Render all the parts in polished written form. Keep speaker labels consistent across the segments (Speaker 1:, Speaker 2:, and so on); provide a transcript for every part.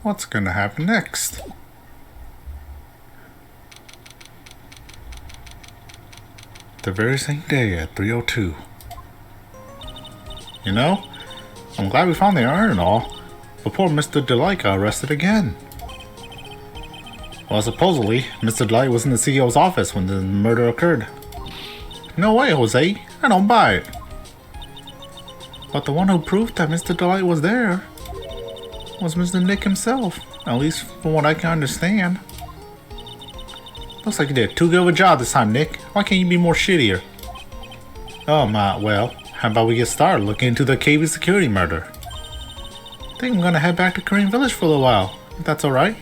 Speaker 1: What's gonna happen next? The very same day at 3:02. You know, I'm glad we found the urn and all, but poor Mr. Delight got arrested again. Well, supposedly, Mr. Delight was in the CEO's office when the murder occurred. No way, Jose. I don't buy it. But the one who proved that Mr. Delight was there was Mr. Nick himself, at least from what I can understand. Looks like you did too good of a job this time, Nick. Why can't you be more shittier? Oh my, well, how about we get started looking into the KB security murder? I think I'm gonna head back to Korean Village for a little while, if that's alright.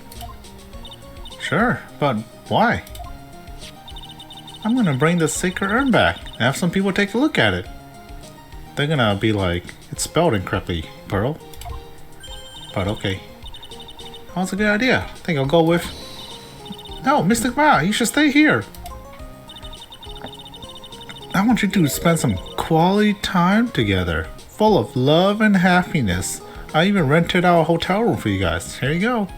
Speaker 1: Sure, but why? I'm gonna bring the sacred urn back and have some people take a look at it. They're gonna be like, it's spelled incorrectly, Pearl. But okay. That's a good idea. I think I'll go with... No, Mystic Ma, you should stay here. I want you to spend some quality time together, full of love and happiness. I even rented out a hotel room for you guys. Here you go.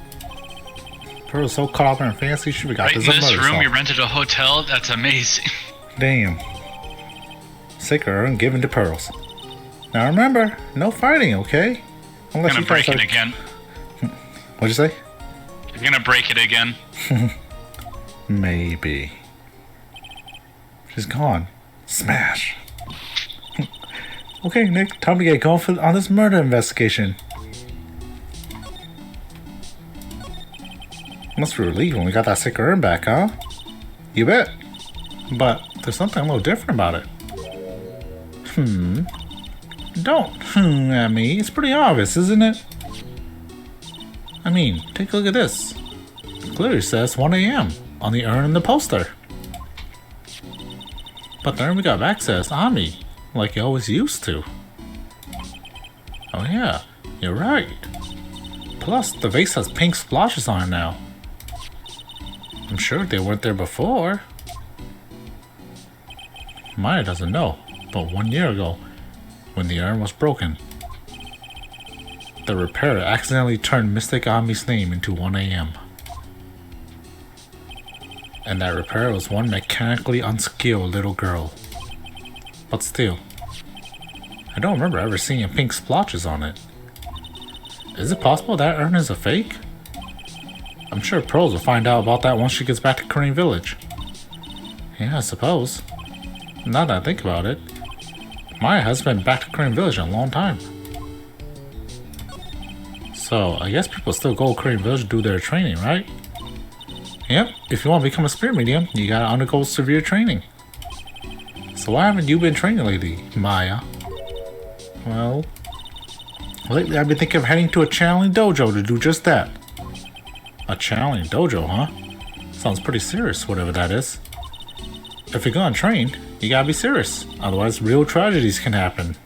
Speaker 1: Pearl's so caught up in her fancy, she forgot
Speaker 2: right in this room, you rented a hotel? That's amazing.
Speaker 1: Damn. Sacred urn given to Pearls. Now remember, no fighting, okay?
Speaker 2: Unless you're gonna break it again.
Speaker 1: What'd you say?
Speaker 2: You're gonna break it again.
Speaker 1: Maybe. She's gone. Smash. Okay, Nick, time to get going on this murder investigation. Must be relieved when we got that sick urn back, huh? You bet. But there's something a little different about it. Don't at me. It's pretty obvious, isn't it? I mean, take a look at this. It clearly says 1 a.m. on the urn and the poster. But the urn we got back says Ami, like you always used to. Oh yeah, you're right. Plus, the vase has pink splotches on it now. I'm sure they weren't there before. Maya doesn't know, but 1 year ago, when the urn was broken, the repairer accidentally turned Mystic Ami's name into 1 a.m. And that repairer was one mechanically unskilled little girl. But still, I don't remember ever seeing pink splotches on it. Is it possible that urn is a fake? I'm sure Pearls will find out about that once she gets back to Korean Village. Yeah, I suppose. Now that I think about it, Maya has been back to Korean Village in a long time. So, I guess people still go to Korean Village to do their training, right? Yep, if you want to become a spirit medium, you gotta undergo severe training. So why haven't you been training lately, Maya? Well, lately I've been thinking of heading to a channeling dojo to do just that. A channeling dojo, huh? Sounds pretty serious, whatever that is. If you're gonna train, you gotta be serious, otherwise real tragedies can happen.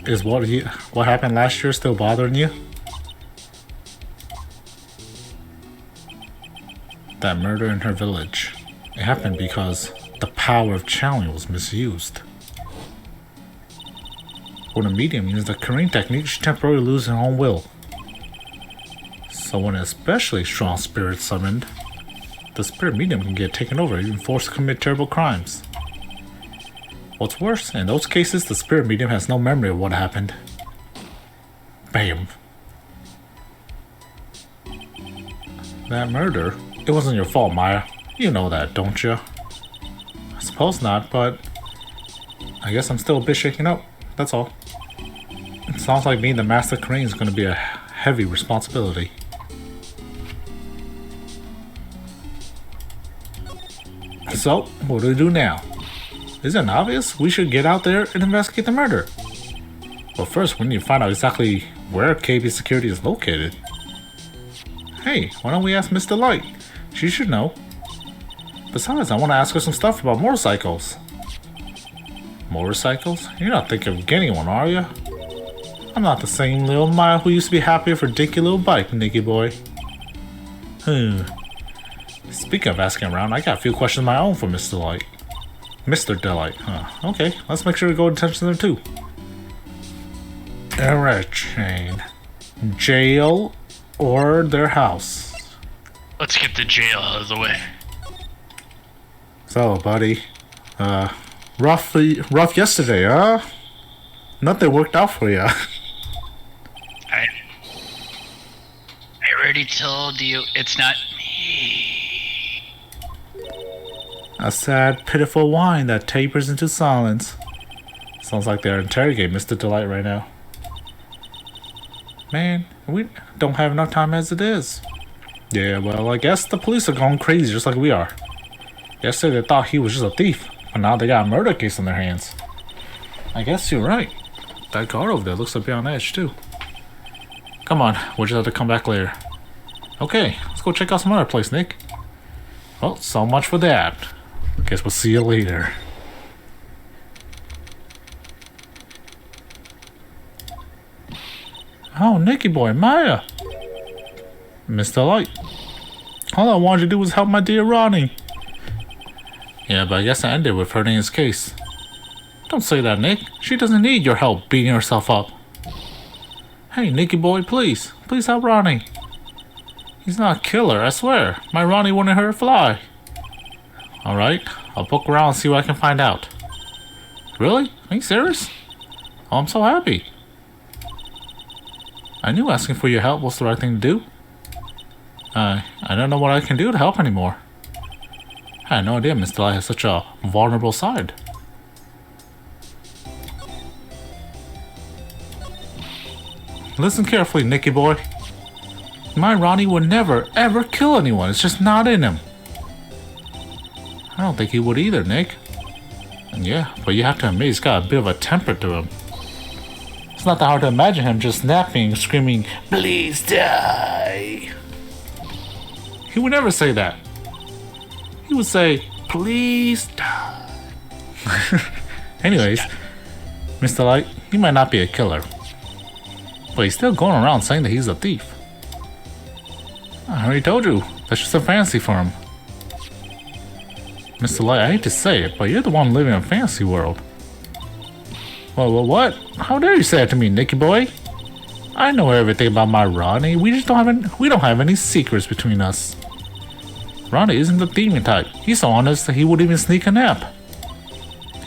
Speaker 1: Is what happened last year still bothering you? That murder in her village. It happened because the power of channeling was misused. When a medium uses the Korean technique, she temporarily loses her own will. So when an especially strong spirit is summoned, the spirit medium can get taken over, even forced to commit terrible crimes. What's worse, in those cases, the spirit medium has no memory of what happened. Bam. That murder, it wasn't your fault, Maya. You know that, don't you? I suppose not, but I guess I'm still a bit shaken up, that's all. It sounds like being the Master Korean is going to be a heavy responsibility. So, what do we do now? Isn't it obvious? We should get out there and investigate the murder. But first, we need to find out exactly where KB Security is located. Hey, why don't we ask Miss Delight? She should know. Besides, I want to ask her some stuff about motorcycles. Motorcycles? You're not thinking of getting one, are you? I'm not the same little Maya who used to be happier for dinky little bike, Nicky boy. Speaking of asking around, I got a few questions of my own for Mr. Delight. Mr. Delight, huh? Okay, let's make sure we go attention there too. Era chain. Jail or their house.
Speaker 2: Let's get the jail out of the way.
Speaker 1: So, buddy, rough yesterday, huh? Nothing worked out for you.
Speaker 2: I already told you it's not me.
Speaker 1: A sad, pitiful whine that tapers into silence. Sounds like they're interrogating Mr. Delight right now. Man, we don't have enough time as it is. Yeah, well, I guess the police are going crazy just like we are. Yesterday they thought he was just a thief, but now they got a murder case on their hands. I guess you're right. That guard over there looks to be on edge too. Come on, we'll just have to come back later. Okay, let's go check out some other place, Nick. Well, so much for that. Guess we'll see you later. Oh, Nicky boy, Maya. Mr. Light. All I wanted to do was help my dear Ronnie. Yeah, but I guess I ended with hurting his case. Don't say that, Nick. She doesn't need your help beating herself up. Hey, Nicky boy, please. Please help Ronnie. He's not a killer, I swear. My Ronnie wouldn't hurt a fly. Alright, I'll poke around and see what I can find out. Really? Are you serious? Oh, I'm so happy. I knew asking for your help was the right thing to do. I don't know what I can do to help anymore. I had no idea Mr. Light has such a vulnerable side. Listen carefully, Nicky boy. My Ronnie would never, ever kill anyone. It's just not in him. I don't think he would either, Nick. And yeah, but you have to admit he's got a bit of a temper to him. It's not that hard to imagine him just snapping, screaming, "Please die." He would never say that. He would say, "Please die." Anyways, Mr. Light, he might not be a killer, but he's still going around saying that he's a thief. I already told you, that's just a fantasy for him. Mr. Light, I hate to say it, but you're the one living in a fantasy world. Well, what? How dare you say that to me, Nicky boy? I know everything about my Ronnie. We don't have any secrets between us. Ronnie isn't the thieving type. He's so honest that he wouldn't even sneak a nap.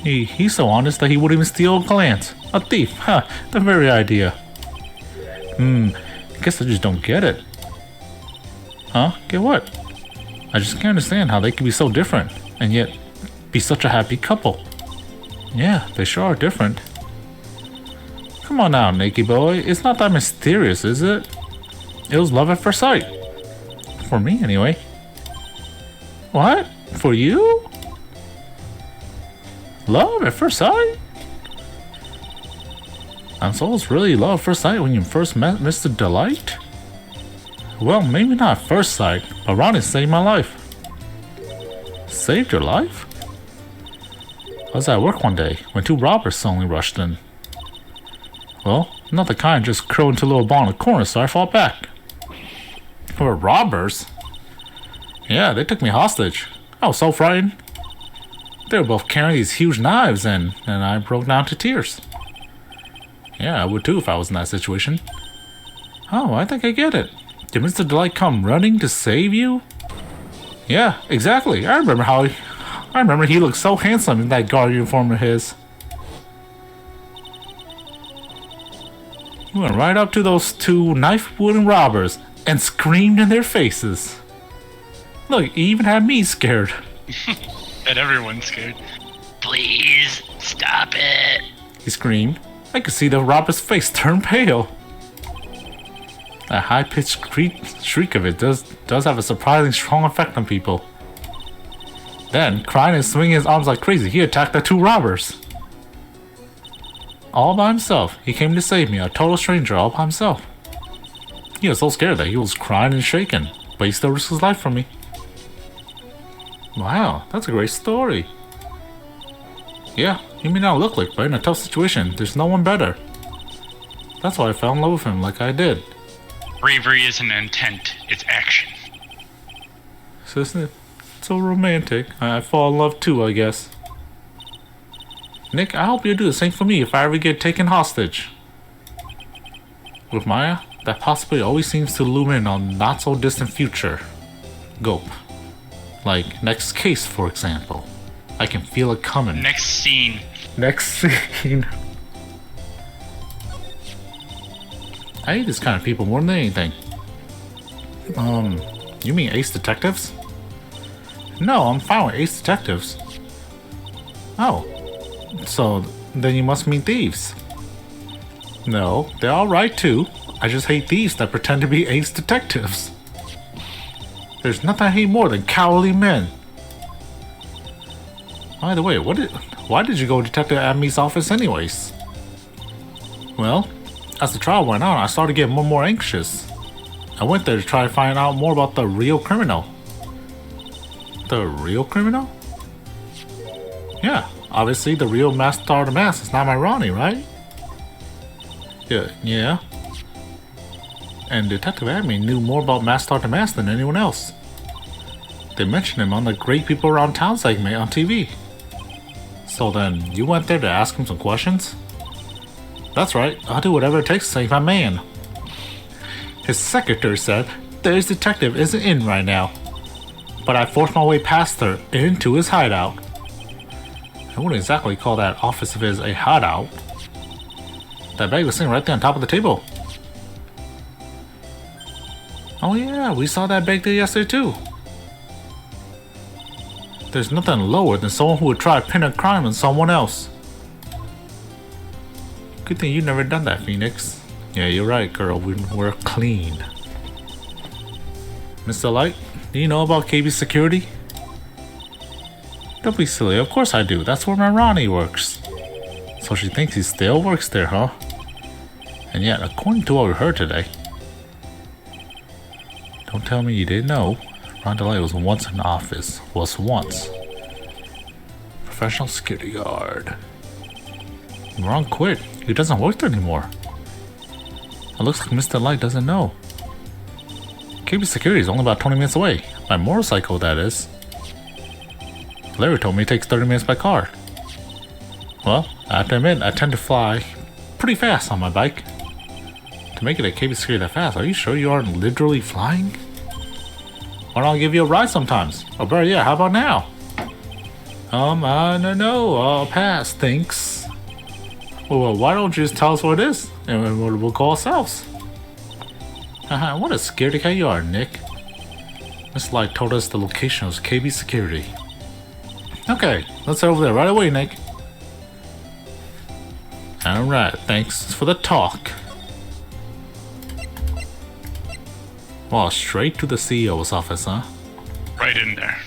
Speaker 1: He's so honest that he wouldn't even steal a glance. A thief, huh? The very idea. I guess I just don't get it. Huh? Get what? I just can't understand how they can be so different and yet be such a happy couple. Yeah, they sure are different. Come on now, Nicky boy. It's not that mysterious, is it? It was love at first sight. For me, anyway. What? For you? Love at first sight? And so it's really love at first sight when you first met Mr. Delight? Well, maybe not at first sight, but Ronnie saved my life. Saved your life? I was at work one day when two robbers suddenly rushed in. Well, not the kind just curled into a little ball in the corner, so I fought back. They were robbers? Yeah, they took me hostage. I was so frightened. They were both carrying these huge knives and I broke down to tears. Yeah, I would too if I was in that situation. Oh, I think I get it. Did Mr. Delight come running to save you? Yeah, exactly. I remember he looked so handsome in that guard uniform of his. He went right up to those two knife-wielding robbers and screamed in their faces. Look, he even had me scared.
Speaker 2: And everyone's scared. Please, stop it.
Speaker 1: He screamed. I could see the robber's face turn pale. That high-pitched shriek of it does have a surprisingly strong effect on people. Then, crying and swinging his arms like crazy, he attacked the two robbers. All by himself. He came to save me, a total stranger, all by himself. He was so scared that he was crying and shaking, but he still risked his life for me. Wow, that's a great story. Yeah, he may not look like, but in a tough situation, there's no one better. That's why I fell in love with him like I did.
Speaker 2: Bravery isn't intent, it's action.
Speaker 1: So isn't it so romantic? I fall in love too, I guess. Nick, I hope you'll do the same for me if I ever get taken hostage. with Maya, that possibility always seems to loom in on not so distant future. Gulp. Like next case, for example. I can feel it coming.
Speaker 2: Next scene.
Speaker 1: Next scene. I hate this kind of people more than anything. You mean Ace Detectives? No, I'm fine with Ace Detectives. Oh. So, then you must mean thieves. No, they're alright too. I just hate thieves that pretend to be Ace Detectives. There's nothing I hate more than cowardly men. By the way, why did you go to Detective Abney's office anyways? Well, as the trial went on, I started getting more and more anxious. I went there to try to find out more about the real criminal. The real criminal? Yeah, obviously the real master of the mask is not my Ronnie, right? Yeah. And Detective Abney knew more about Master of the Mask than anyone else. They mentioned him on the Great People Around Town segment on TV. So then, you went there to ask him some questions? That's right, I'll do whatever it takes to save my man. His secretary said that his detective isn't in right now, but I forced my way past her into his hideout. I wouldn't exactly call that office of his a hideout. That bag was sitting right there on top of the table. Oh yeah, we saw that bag there yesterday too. There's nothing lower than someone who would try to pin a crime on someone else. Good thing you've never done that, Phoenix. Yeah, you're right, girl. We're clean. Mr. Light, do you know about KB Security? Don't be silly. Of course I do. That's where my Ronnie works. So she thinks he still works there, huh? And yet, according to what we heard today... Don't tell me you didn't know. Ron DeLay was once in the office. Was once. Professional security guard. Ron quit. He doesn't work there anymore. It looks like Mr. Light doesn't know. KB Security is only about 20 minutes away. By motorcycle, that is. Larry told me it takes 30 minutes by car. Well, I have to admit, I tend to fly pretty fast on my bike. To make it at KB Security that fast, are you sure you aren't literally flying? Why don't I give you a ride sometimes? Oh, better yeah, how about now? No, I'll pass, thanks. Well, why don't you just tell us what it is, and we'll call ourselves. Haha, what a scaredy cat you are, Nick. Miss Light told us the location was KB Security. Okay, let's head over there right away, Nick. Alright, thanks for the talk. Well, straight to the CEO's office, huh?
Speaker 2: Right in there.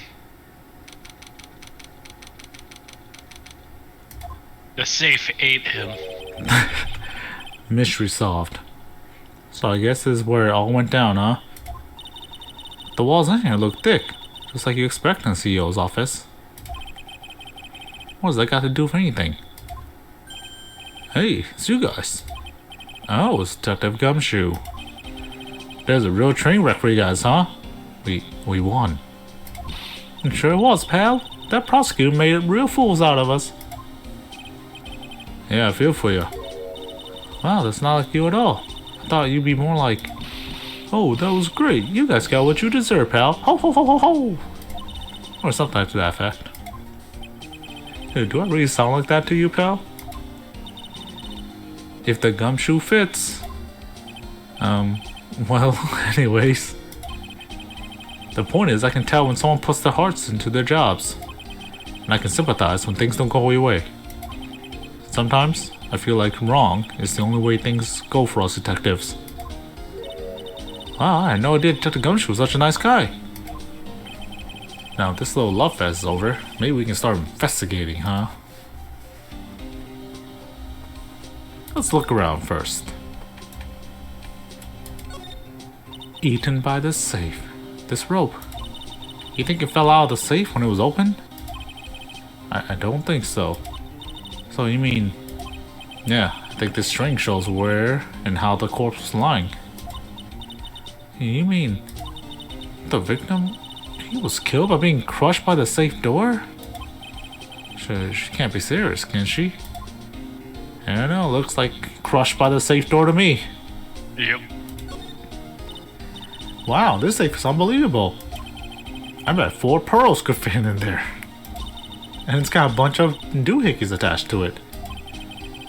Speaker 2: The safe ate him.
Speaker 1: Mystery solved. So I guess this is where it all went down, huh? The walls in here look thick, just like you expect in the CEO's office. What does that got to do with anything? Hey, it's you guys. Oh, it's Detective Gumshoe. There's a real train wreck for you guys, huh? We won. It sure was, pal. That prosecutor made real fools out of us. Yeah, I feel for you. Wow, that's not like you at all. I thought you'd be more like, oh, that was great. You guys got what you deserve, pal. Ho ho ho ho ho. Or something to that effect. Dude, do I really sound like that to you, pal? If the gumshoe fits. Well, anyways. The point is, I can tell when someone puts their hearts into their jobs. And I can sympathize when things don't go your way. Sometimes, I feel like wrong is the only way things go for us detectives. Wow, I had no idea Detective Gumshoe was such a nice guy. Now, if this little love fest is over, maybe we can start investigating, huh? Let's look around first. Eaten by the safe. This rope. You think it fell out of the safe when it was open? I don't think so. So you mean... Yeah, I think this string shows where and how the corpse was lying. You mean... The victim... He was killed by being crushed by the safe door? She can't be serious, can she? I don't know, looks like crushed by the safe door to me.
Speaker 2: Yep.
Speaker 1: Wow, this safe is unbelievable. I bet 4 pearls could fit in there. And it's got a bunch of doohickeys attached to it.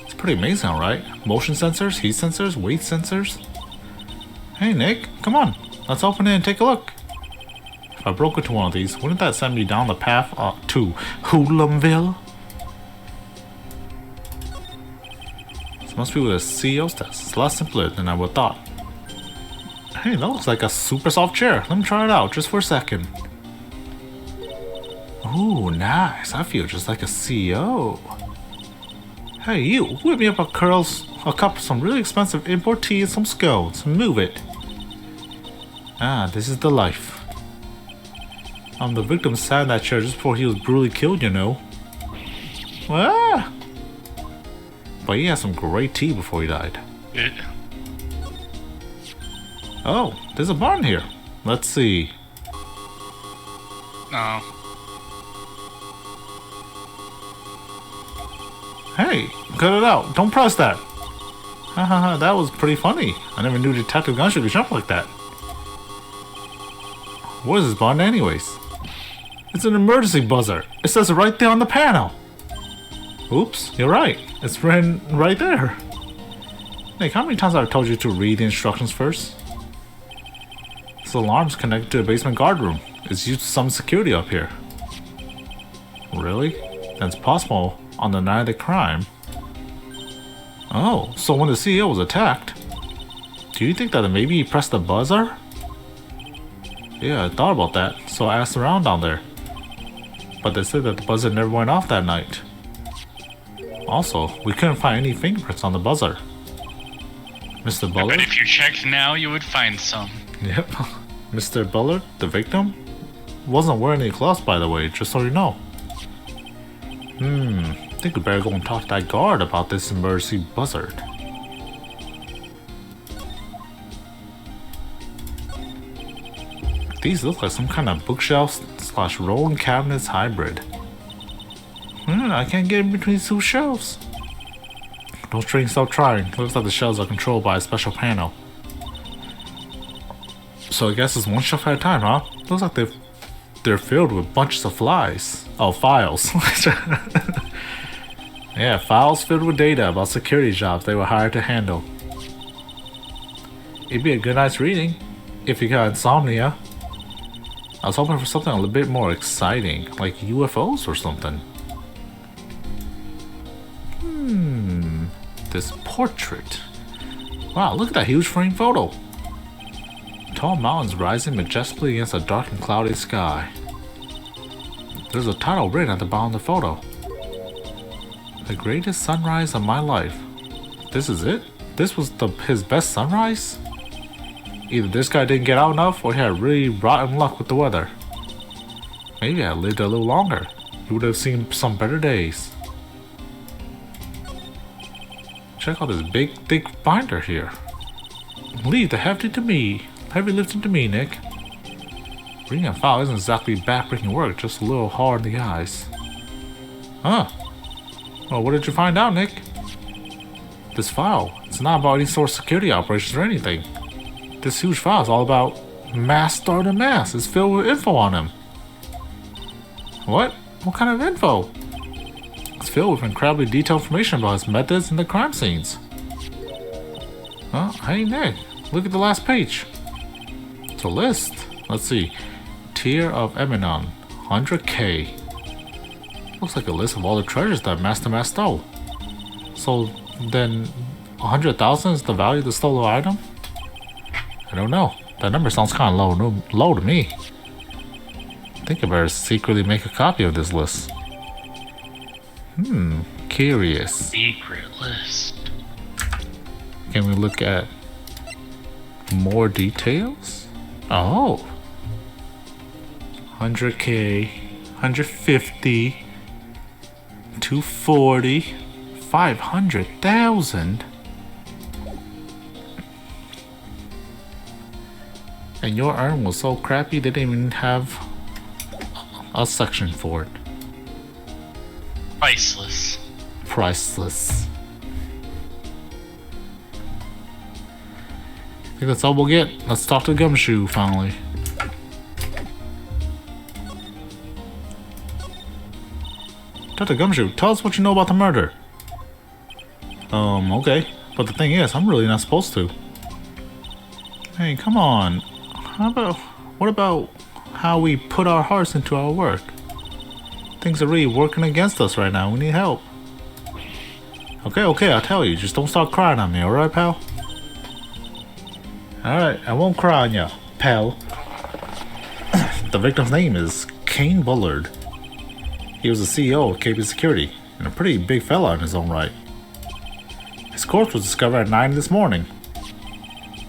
Speaker 1: It's pretty amazing, right? Motion sensors, heat sensors, weight sensors. Hey Nick, come on. Let's open it and take a look. If I broke into one of these, wouldn't that send me down the path to Hoodlumville? This must be with a CEO's test. It's a lot simpler than I would have thought. Hey, that looks like a super soft chair. Let me try it out just for a second. Ooh, nice. I feel just like a CEO. Hey, you, whip me up a cup of some really expensive import tea and some scones. Move it. Ah, this is the life. The victim sat in that chair just before he was brutally killed, you know. Ah! But he had some great tea before he died. Oh, there's a barn here. Let's see.
Speaker 2: No.
Speaker 1: Hey, cut it out. Don't press that. Haha, that was pretty funny. I never knew Detective Gunship could jump like that. What is this barn anyways? It's an emergency buzzer. It says it right there on the panel. Oops, you're right. It's written right there. Nick, how many times have I told you to read the instructions first? This alarm's connected to the basement guard room. It's used to summon security up here. Really? That's possible on the night of the crime. Oh, so when the CEO was attacked, do you think that maybe he pressed the buzzer? Yeah, I thought about that, so I asked around down there. But they said that the buzzer never went off that night. Also, we couldn't find any fingerprints on the buzzer. Mr. Bullard?
Speaker 2: But if you checked now, you would find some.
Speaker 1: Yep. Mr. Bullard, the victim, wasn't wearing any gloves, by the way, just so you know. I think we better go and talk to that guard about this emergency buzzard. These look like some kind of bookshelf / rolling cabinets hybrid. I can't get in between 2 shelves. Don't strain, stop trying. Looks like the shelves are controlled by a special panel. So I guess it's 1 shelf at a time, huh? Looks like they're filled with bunches of flies. Oh, files. Yeah, files filled with data about security jobs they were hired to handle. It'd be a good night's reading if you got insomnia. I was hoping for something a little bit more exciting, like UFOs or something. This portrait. Wow, look at that huge frame photo. Tall mountains rising majestically against a dark and cloudy sky. There's a title written at the bottom of the photo. The greatest sunrise of my life. This is it? This was his best sunrise? Either this guy didn't get out enough or he had really rotten luck with the weather. Maybe I lived a little longer. He would have seen some better days. Check out this big, thick binder here. Leave the heavy lifting to me, Nick. Reading a file isn't exactly backbreaking work, just a little hard in the eyes. Huh. Well, what did you find out, Nick? This file, it's not about any sort of security operations or anything. This huge file is all about Mass Starter Mass. It's filled with info on him. What? What kind of info? It's filled with incredibly detailed information about his methods and the crime scenes. Huh? Hey Nick, look at the last page. It's a list. Let's see. Tier of Eminon, 100K. Looks like a list of all the treasures that Master stole. So then 100,000 is the value of the stolen item? I don't know. That number sounds kind of low to me. I think I better secretly make a copy of this list. Curious.
Speaker 2: Secret list.
Speaker 1: Can we look at more details? Oh. 100K, 150, 240, 500,000. And your urn was so crappy they didn't even have a section for it.
Speaker 2: Priceless.
Speaker 1: Priceless. I think that's all we'll get. Let's talk to Gumshoe finally. Dr. Gumshoe, tell us what you know about the murder. Okay. But the thing is, I'm really not supposed to. Hey, come on. What about how we put our hearts into our work? Things are really working against us right now. We need help. Okay, I'll tell you. Just don't start crying on me, alright, pal? Alright, I won't cry on ya, pal. The victim's name is Kane Bullard. He was the CEO of KB Security, and a pretty big fella in his own right. His corpse was discovered at 9 this morning.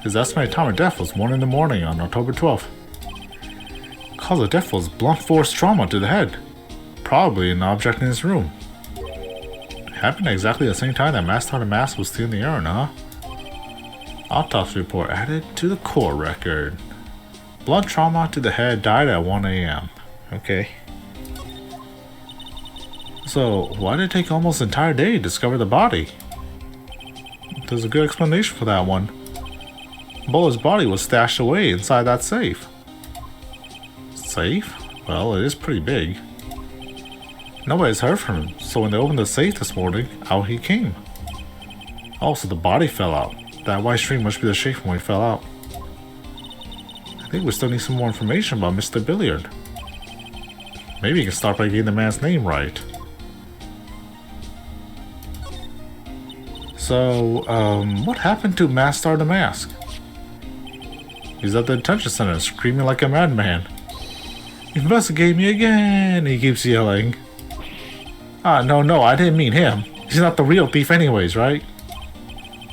Speaker 1: His estimated time of death was 1 in the morning on October 12th. Cause of death was blunt force trauma to the head, probably an object in his room. It happened at exactly the same time that Master Mask was still in the urn, huh? Autopsy report added to the court record. Blunt trauma to the head, died at 1 a.m. Okay. So, why did it take almost an entire day to discover the body? There's a good explanation for that one. Bullard's body was stashed away inside that safe. Safe? Well, it is pretty big. Nobody's heard from him, so when they opened the safe this morning, out he came. Also, the body fell out. That white string must be the shape when he fell out. I think we still need some more information about Mr. Billiard. Maybe you can start by getting the man's name right. So, what happened to Master the Mask? He's at the detention center screaming like a madman. Investigate me again, he keeps yelling. Ah, no, I didn't mean him. He's not the real thief anyways, right?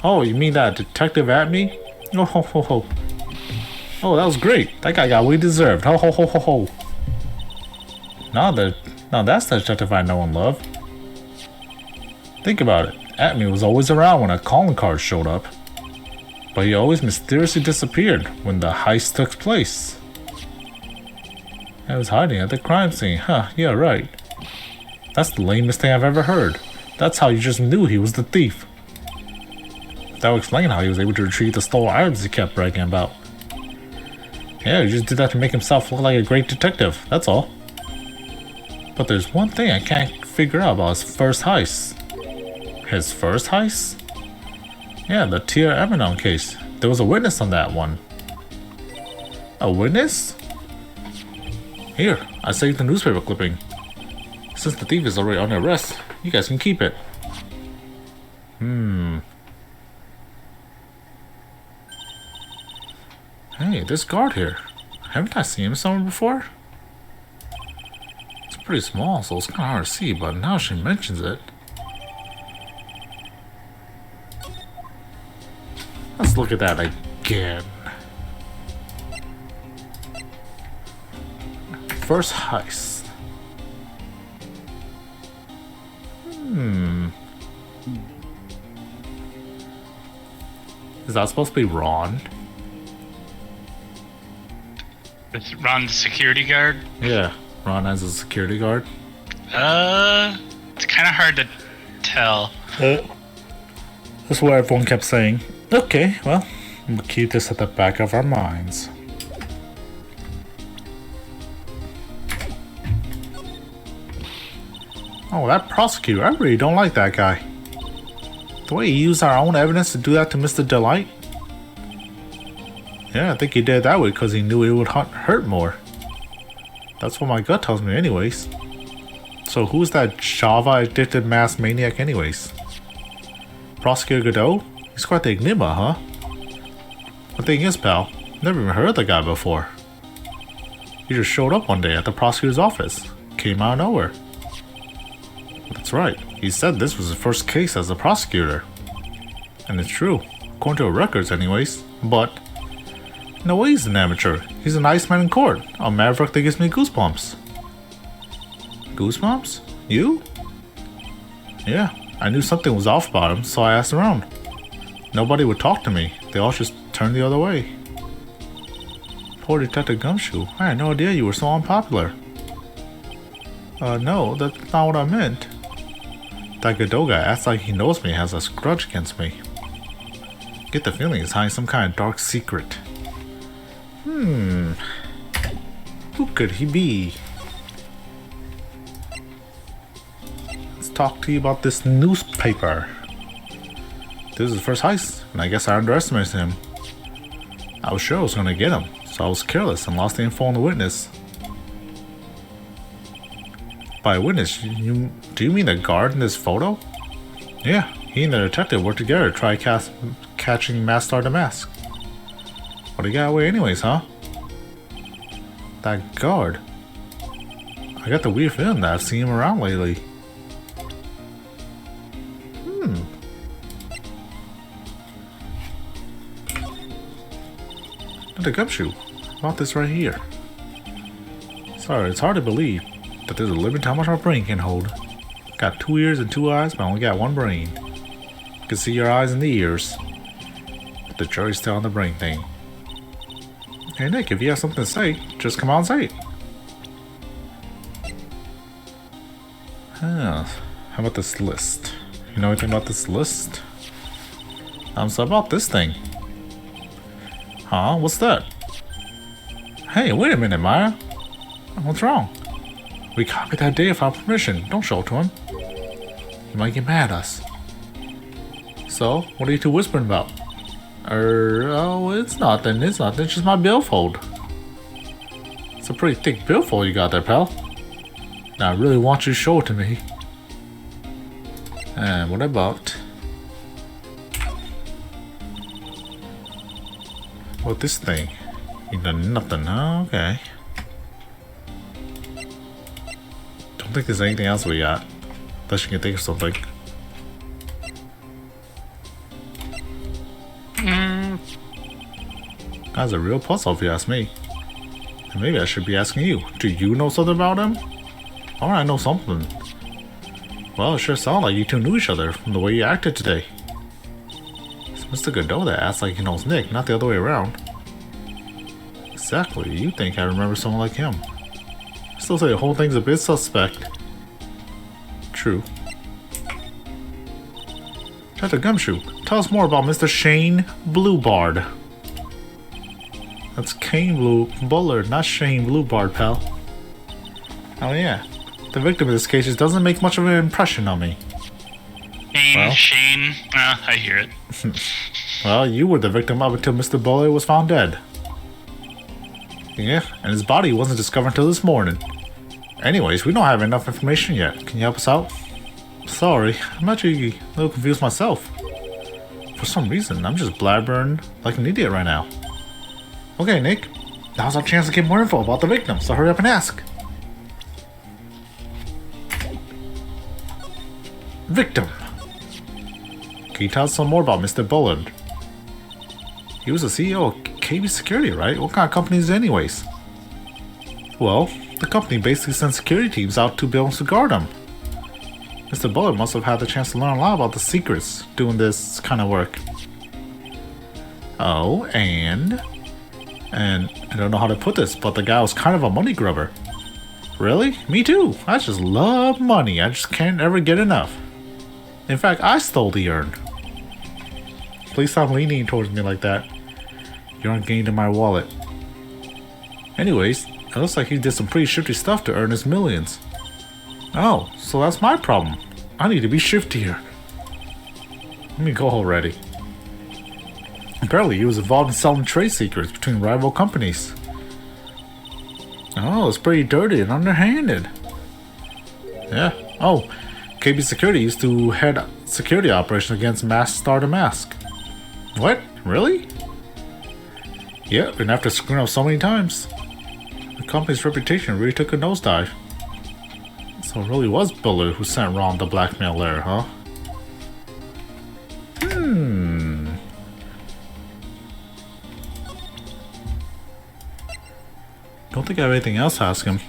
Speaker 1: Oh, you mean that detective at me? Oh, ho, ho, ho. Oh, that was great. That guy got what he deserved. Ho, ho, ho, ho, ho. Now that's the detective I know and love. Think about it. Atme was always around when a calling card showed up. But he always mysteriously disappeared when the heist took place. I was hiding at the crime scene. Huh, yeah, right. That's the lamest thing I've ever heard. That's how you just knew he was the thief. That would explain how he was able to retrieve the stolen items he kept bragging about. Yeah, he just did that to make himself look like a great detective, that's all. But there's one thing I can't figure out about his first heist. His first heist? Yeah, the Tia Emanon case. There was a witness on that one. A witness? Here, I saved the newspaper clipping. Since the thief is already under arrest, you guys can keep it. Hey, this guard here. Haven't I seen him somewhere before? It's pretty small, so it's kind of hard to see, but now she mentions it. Let's look at that again. First heist. Is that supposed to be Ron?
Speaker 2: It's Ron, the security guard?
Speaker 1: Yeah, Ron as a security guard.
Speaker 2: It's kind of hard to tell.
Speaker 1: That's what everyone kept saying. Okay, well, we'll keep this at the back of our minds. Oh, that prosecutor, I really don't like that guy. The way he used our own evidence to do that to Mr. Delight. Yeah, I think he did it that way because he knew it would hurt more. That's what my gut tells me anyways. So who's that Java-addicted mass maniac anyways? Prosecutor Godot? He's quite the enigma, huh? The thing is, pal, never even heard of the guy before. He just showed up one day at the prosecutor's office. Came out of nowhere. That's right, he said this was his first case as a prosecutor. And it's true, according to the records anyways, but... no way he's an amateur. He's an Iceman in court, a maverick that gives me goosebumps. Goosebumps? You? Yeah, I knew something was off about him, so I asked around. Nobody would talk to me. They all just turned the other way. Poor Detective Gumshoe. I had no idea you were so unpopular. No, that's not what I meant. That Godot guy acts like he knows me and has a grudge against me. Get the feeling he's hiding some kind of dark secret. Who could he be? Let's talk to you about this newspaper. This is his first heist, and I guess I underestimated him. I was sure I was gonna get him, so I was careless and lost the info on the witness. By witness, do you mean the guard in this photo? Yeah, he and the detective worked together to try catching Master Damask. But he got away anyways, huh? That guard. I got the weird feeling that I've seen him around lately. The gumshoe. About this right here. Sorry, it's hard to believe that there's a limit to how much my brain can hold. Got 2 ears and 2 eyes, but I only got 1 brain. I can see your eyes and the ears. But the jury's still on the brain thing. Hey Nick, if you have something to say, just come out and say it. How about this list? You know anything about this list? So about this thing. Huh? What's that? Hey, wait a minute, Maya. What's wrong? We copied that data without permission. Don't show it to him. He might get mad at us. So, what are you two whispering about? Oh, it's nothing. It's nothing. It's just my billfold. It's a pretty thick billfold you got there, pal. Now, I really want you to show it to me. And what about... What this thing? You done nothing, huh? Okay. Don't think there's anything else we got. Unless you can think of something. That's a real puzzle if you ask me. And maybe I should be asking you. Do you know something about him? Or I know something. Well, it sure sounds like you two knew each other from the way you acted today. It's Mr. Godot that acts like he knows Nick, not the other way around. Exactly, you think I remember someone like him. I still say the whole thing's a bit suspect. True. Dr. Gumshoe, tell us more about Mr. Shane Bluebard. That's Kane Bullard, not Shane Bluebard, pal. Oh yeah, the victim in this case just doesn't make much of an impression on me.
Speaker 2: Shane, I hear it.
Speaker 1: Well, you were the victim up until Mr. Bullard was found dead. Yeah, and his body wasn't discovered until this morning. Anyways, we don't have enough information yet. Can you help us out? Sorry, I'm actually a little confused myself. For some reason, I'm just blabbering like an idiot right now. Okay, Nick. Now's our chance to get more info about the victim, so hurry up and ask. Victim. Can you tell us some more about Mr. Bullard? He was the CEO of KB Security, right? What kind of company is it anyways? Well, the company basically sends security teams out to buildings to guard them. Mr. Bullard must have had the chance to learn a lot about the secrets doing this kind of work. Oh, and I don't know how to put this, but the guy was kind of a money grubber. Really? Me too. I just love money. I just can't ever get enough. In fact, I stole the urn. Please stop leaning towards me like that. You aren't getting to my wallet. Anyways, it looks like he did some pretty shifty stuff to earn his millions. Oh, so that's my problem. I need to be shiftier. Let me go already. Apparently, he was involved in selling trade secrets between rival companies. Oh, it's pretty dirty and underhanded. Yeah. Oh, KB Security used to head security operations against Master Damask. What? Really? Yep, and after screwing up so many times, the company's reputation really took a nosedive. So it really was Bullard who sent Ron the blackmail there, huh? Don't think I have anything else to ask him.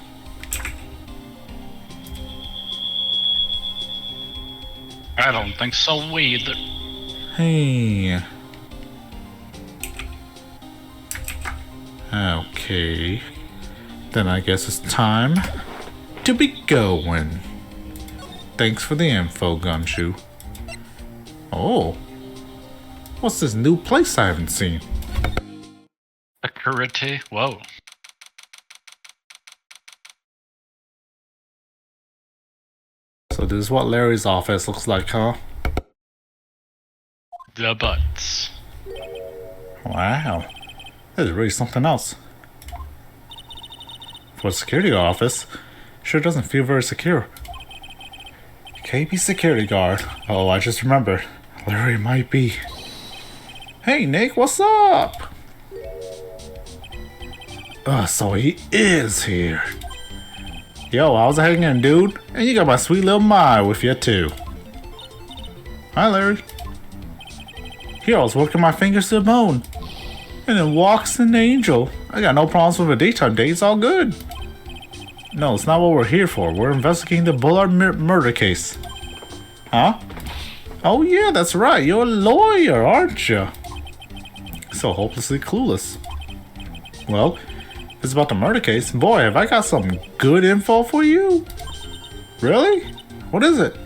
Speaker 2: I don't think so either.
Speaker 1: Hey. Okay. Then I guess it's time to be going. Thanks for the info, Gumshoe. Oh. What's this new place I haven't seen?
Speaker 2: A karate? Whoa.
Speaker 1: So this is what Larry's office looks like, huh?
Speaker 2: The butts.
Speaker 1: Wow. This is really something else. For a security office, sure doesn't feel very secure. KB security guard. Oh, I just remembered. Larry might be. Hey, Nick, what's up? So he is here. Yo, how's it hanging, dude? And you got my sweet little Mai with you, too. Hi, Larry. Here, I was working my fingers to the bone. And then walks an angel. I got no problems with a daytime date, it's all good. No, it's not what we're here for. We're investigating the Bullard murder case. Huh? Oh yeah, that's right. You're a lawyer, aren't you? So hopelessly clueless. Well, it's about the murder case. Boy, have I got some good info for you. Really? What is it?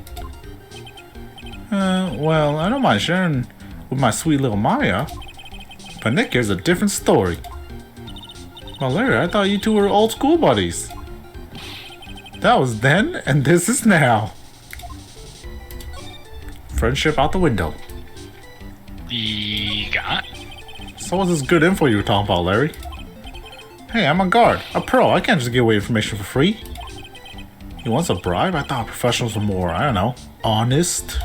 Speaker 1: Well, I don't mind sharing with my sweet little Maya. But Nick, here's a different story. Well, Larry, I thought you two were old school buddies. That was then, and this is now. Friendship out the window.
Speaker 2: Yeah.
Speaker 1: So what's this good info you were talking about, Larry? Hey, I'm a guard, a pro. I can't just give away information for free. He wants a bribe? I thought professionals were more, I don't know, honest.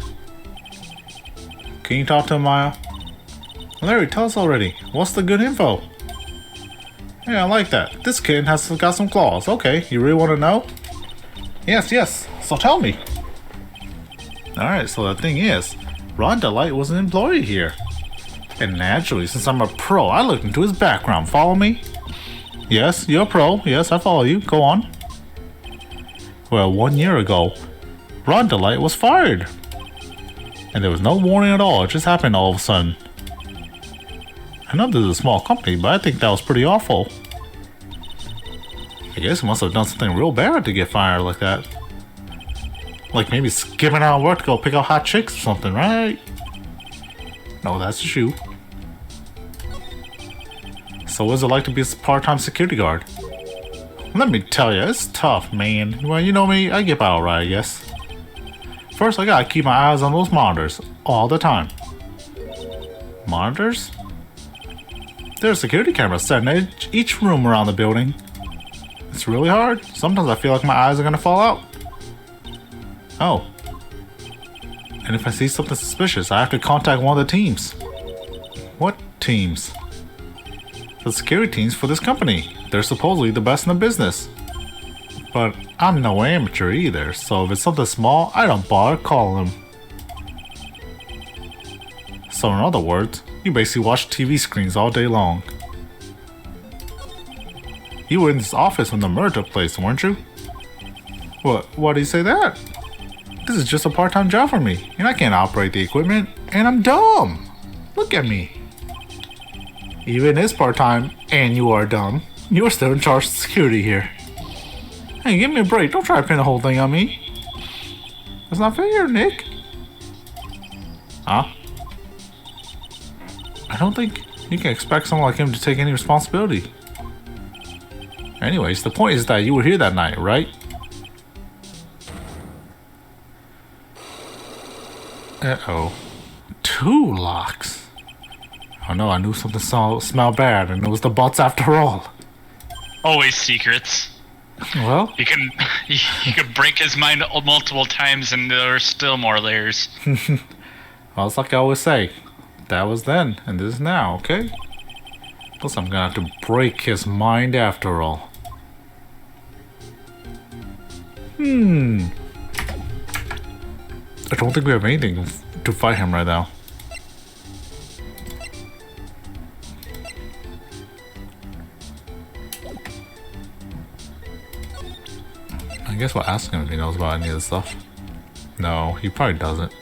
Speaker 1: Can you talk to him, Maya? Larry, tell us already. What's the good info? Hey, I like that. This kid has got some claws. Okay, you really want to know? Yes. So tell me. Alright, so the thing is, Ron Delight was an employee here. And naturally, since I'm a pro, I looked into his background. Follow me? Yes, you're a pro. Yes, I follow you. Go on. Well, 1 year ago, Ron Delight was fired. And there was no warning at all. It just happened all of a sudden. I know this is a small company, but I think that was pretty awful. I guess he must have done something real bad to get fired like that. Like maybe skipping out of work to go pick out hot chicks or something, right? No, that's the shoe. So what is it like to be a part-time security guard? Let me tell you, it's tough, man. Well, you know me, I get by alright, I guess. First, I gotta keep my eyes on those monitors all the time. Monitors? There are security cameras set in each room around the building. It's really hard. Sometimes I feel like my eyes are gonna fall out. Oh. And if I see something suspicious, I have to contact one of the teams. What teams? The security teams for this company. They're supposedly the best in the business. But I'm no amateur either, so if it's something small, I don't bother calling them. So in other words, you basically watch TV screens all day long. You were in this office when the murder took place, weren't you? Why do you say that? This is just a part-time job for me, and I can't operate the equipment, and I'm dumb. Look at me. Even it's part-time, and you are dumb. You're still in charge of security here. Hey, give me a break. Don't try to pin the whole thing on me. That's not fair, Nick. Huh? I don't think you can expect someone like him to take any responsibility. Anyways, the point is that you were here that night, right? Uh-oh. 2 locks. Oh no, I knew something smelled bad, and it was the butts after all.
Speaker 2: Always secrets.
Speaker 1: Well,
Speaker 2: You can break his mind multiple times, and there are still more layers.
Speaker 1: well, it's like I always say. That was then, and this is now, okay? Plus, I'm gonna have to break his mind after all. I don't think we have anything to fight him right now. I guess we'll ask him if he knows about any of this stuff. No, he probably doesn't.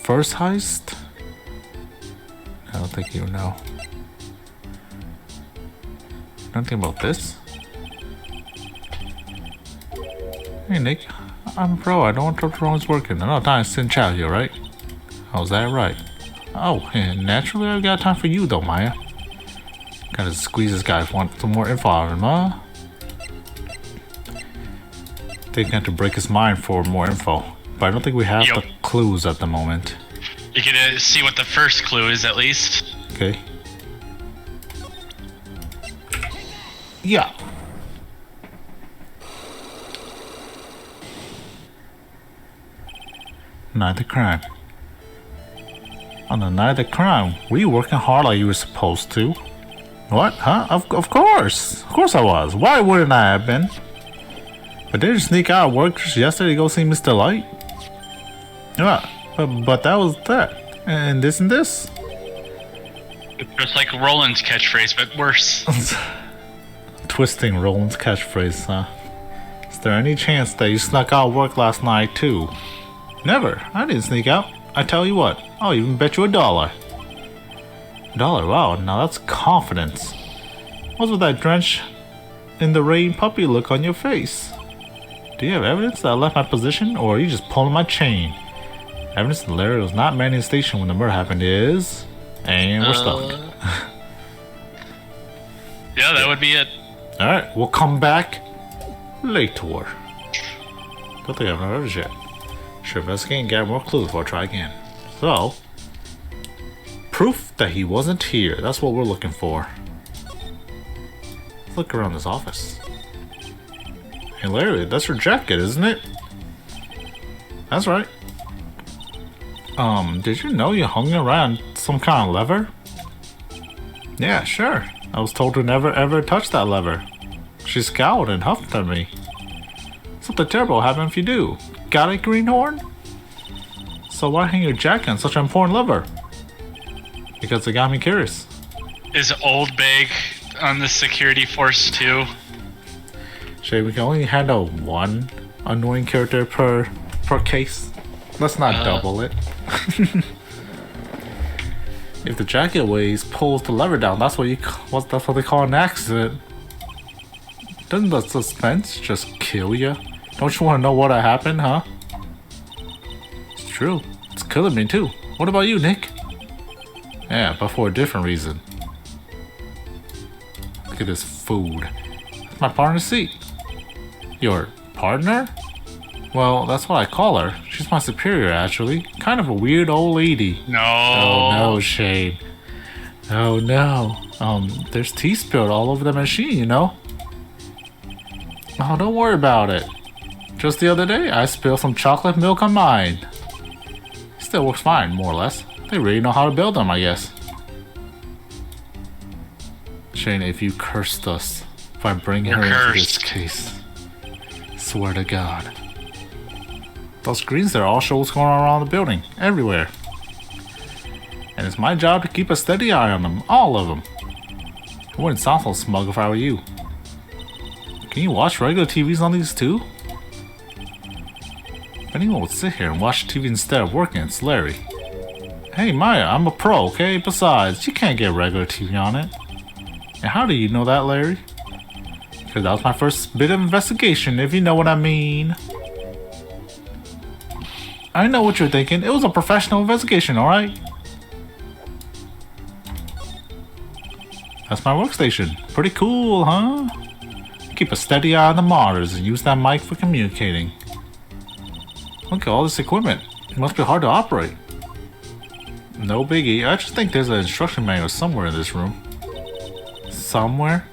Speaker 1: First heist? I don't think he would know. Nothing about this? Hey Nick, I'm a pro. I don't want to interrupt Ron's working. I know time to sit and chat with you, right? How's that right? Oh, and naturally I got time for you though, Maya. Gotta squeeze this guy if I want some more info out of him, huh? Think I have to break his mind for more info. But I don't think we have the clues at the moment.
Speaker 2: You can see what the first clue is at least.
Speaker 1: Okay. Yeah. Night of the crime. On the night of the crime, were you working hard like you were supposed to? What? Huh? Of course. Of course I was. Why wouldn't I have been? But did you sneak out of work just yesterday to go see Mr. Light? Yeah, but that was that. And this and this.
Speaker 2: Just like Roland's catchphrase, but worse.
Speaker 1: Twisting Roland's catchphrase, huh? Is there any chance that you snuck out of work last night too? Never. I didn't sneak out. I tell you what, I'll even bet you $1. $1? Wow, now that's confidence. What's with that drenched in the rain puppy look on your face? Do you have evidence that I left my position, or are you just pulling my chain? Evidence that Larry was not manning the station when the murder happened is... And we're stuck.
Speaker 2: Yeah, that would be it.
Speaker 1: Alright, we'll come back later. Don't think I have no others yet. Should investigate and get more clues before I try again. So, proof that he wasn't here. That's what we're looking for. Let's look around this office. Hey Larry, that's your jacket, isn't it? That's right. Did you know you hung around some kind of lever? Yeah, sure. I was told to never ever touch that lever. She scowled and huffed at me. Something terrible will happen if you do. Got it, Greenhorn? So why hang your jacket on such an important lever? Because it got me curious.
Speaker 2: Is Old Bag on the security force too?
Speaker 1: Shay, we can only handle one annoying character per case. Let's not double it. If the jacket weighs pulls the lever down, that's what they call an accident. Doesn't the suspense just kill you? Don't you want to know what happened, huh? It's true. It's killing me too. What about you, Nick? Yeah, but for a different reason. Look at this food. That's my partner's seat. Your partner? Well, that's what I call her. She's my superior, actually. Kind of a weird old lady.
Speaker 2: No.
Speaker 1: Oh no, Shane. Oh no. There's tea spilled all over the machine, you know? Oh, don't worry about it. Just the other day, I spilled some chocolate milk on mine. Still works fine, more or less. They really know how to build them, I guess. Shane, if you cursed us by bringing her into this case, swear to God. Those screens there all show what's going on around the building, everywhere. And it's my job to keep a steady eye on them, all of them. I wouldn't sound so smug if I were you. Can you watch regular TVs on these too? If anyone would sit here and watch TV instead of working, it's Larry. Hey Maya, I'm a pro, okay? Besides, you can't get regular TV on it. And how do you know that, Larry? Because that was my first bit of investigation, if you know what I mean. I know what you're thinking. It was a professional investigation, alright? That's my workstation. Pretty cool, huh? Keep a steady eye on the monitors and use that mic for communicating. Look at all this equipment. It must be hard to operate. No biggie. I just think there's an instruction manual somewhere in this room. Somewhere?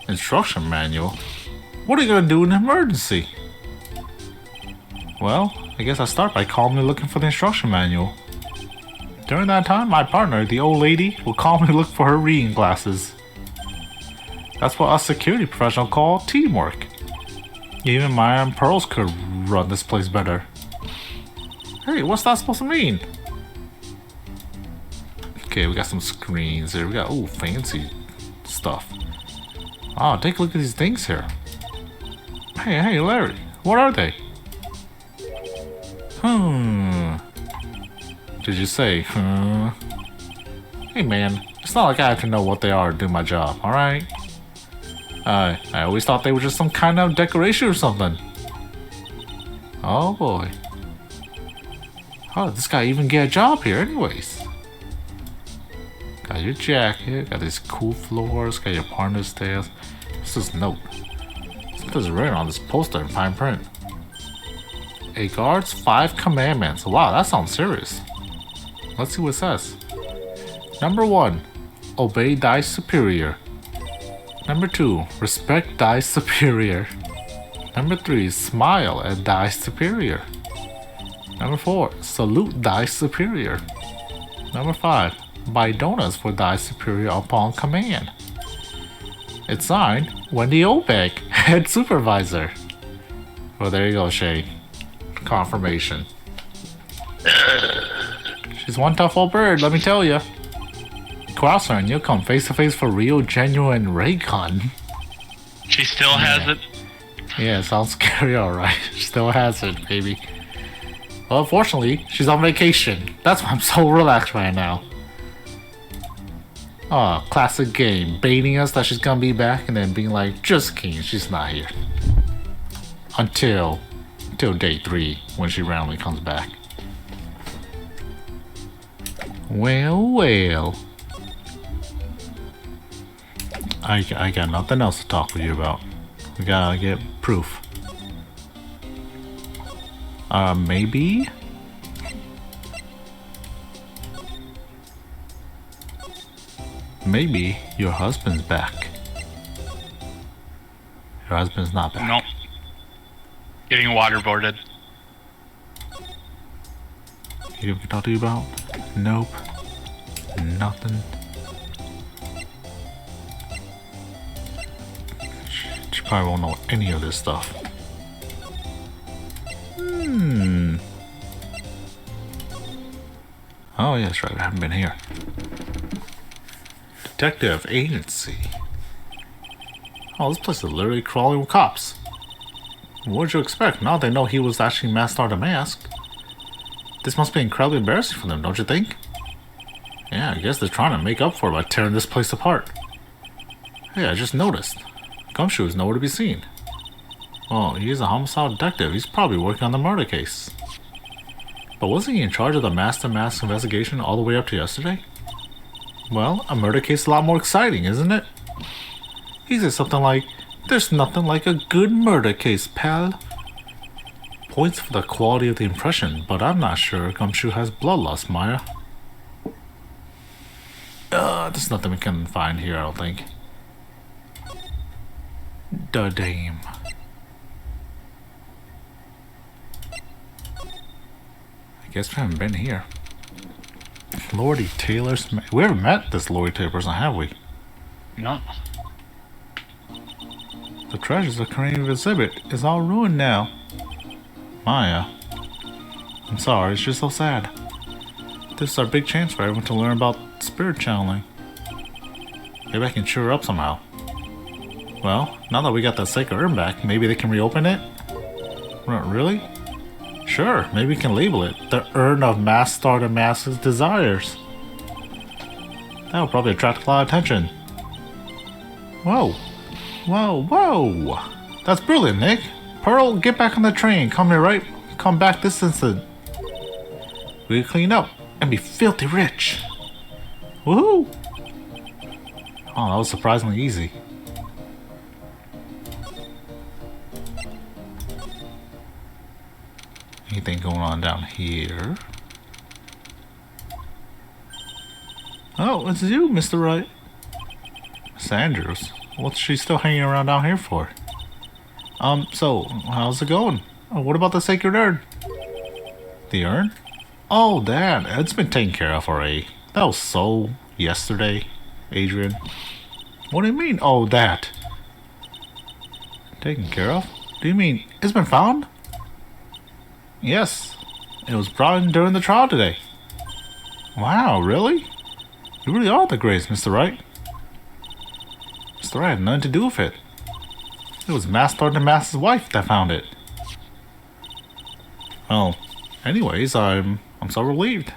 Speaker 1: Instruction manual? What are you gonna do in an emergency? Well, I guess I start by calmly looking for the instruction manual. During that time, my partner, the old lady, will calmly look for her reading glasses. That's what us security professionals call teamwork. Even Maya and Pearls could run this place better. Hey, what's that supposed to mean? Okay, we got some screens here. We got, ooh, fancy stuff. Oh, take a look at these things here. Hey, Larry, what are they? Did you say, Hey man, it's not like I have to know what they are to do my job, alright? I always thought they were just some kind of decoration or something. Oh boy. How did this guy even get a job here anyways? Got your jacket, got these cool floors, got your partner's stairs. What's this note? Something's written on this poster in fine print. A guard's 5 commandments. Wow, that sounds serious. Let's see what it says. Number 1, obey thy superior. Number 2, respect thy superior. Number 3, smile at thy superior. Number 4, salute thy superior. Number 5, buy donuts for thy superior upon command. It's signed, Wendy Obeck, head supervisor. Well, there you go, Shay. Confirmation. She's one tough old bird, let me tell you. Cross her and you'll come face to face for real, genuine ray gun.
Speaker 2: She still has it.
Speaker 1: Yeah, sounds scary, alright. She still has it, baby. Well, unfortunately, she's on vacation. That's why I'm so relaxed right now. Oh, classic game. Baiting us that she's gonna be back and then being like, just kidding, she's not here. Until day 3, when she randomly comes back. Well. I got nothing else to talk with you about. We gotta get proof. Maybe? Maybe your husband's back. Your husband's not back.
Speaker 2: Nope. Getting waterboarded.
Speaker 1: You can talk to you about? Nope. Nothing. She probably won't know any of this stuff. Oh, yeah, that's right. I haven't been here. Detective agency. Oh, this place is literally crawling with cops. What'd you expect? Now they know he was actually masked under mask. This must be incredibly embarrassing for them, don't you think? Yeah, I guess they're trying to make up for it by tearing this place apart. Hey, I just noticed. Gumshoe is nowhere to be seen. Well, he's a homicide detective. He's probably working on the murder case. But wasn't he in charge of the master mask investigation all the way up to yesterday? Well, a murder case is a lot more exciting, isn't it? He said something like, "There's nothing like a good murder case, pal." Points for the quality of the impression, but I'm not sure Gumshoe has bloodlust, Maya. There's nothing we can find here, I don't think. Da dame. I guess we haven't been here. Lordy Taylor's. We haven't met this Lordy Taylor person, have we?
Speaker 2: No.
Speaker 1: The treasures of Crane exhibit is all ruined now. Maya. I'm sorry, it's just so sad. This is our big chance for everyone to learn about spirit channeling. Maybe I can cheer her up somehow. Well, now that we got the sacred urn back, maybe they can reopen it? Really? Sure, maybe we can label it the Urn of Mass Starter Mask's Desires. That will probably attract a lot of attention. Whoa. Whoa, whoa. That's brilliant, Nick. Pearl, get back on the train. Come here, right? Come back this instant. We can clean up and be filthy rich. Woohoo! Oh, that was surprisingly easy. Anything going on down here? Oh, it's you, Mr. Wright. Miss Andrews. What's she still hanging around down here for? So, how's it going? Oh, what about the sacred urn? The urn? Oh, that. It's been taken care of already. That was so yesterday, Adrian. What do you mean, oh, that? Taken care of? Do you mean it's been found? Yes. It was brought in during the trial today. Wow, really? You really are the greatest, Mr. Wright. Mr. Wright had nothing to do with it. It was Master Sergeant Master's wife that found it. Well, anyways, I'm so relieved.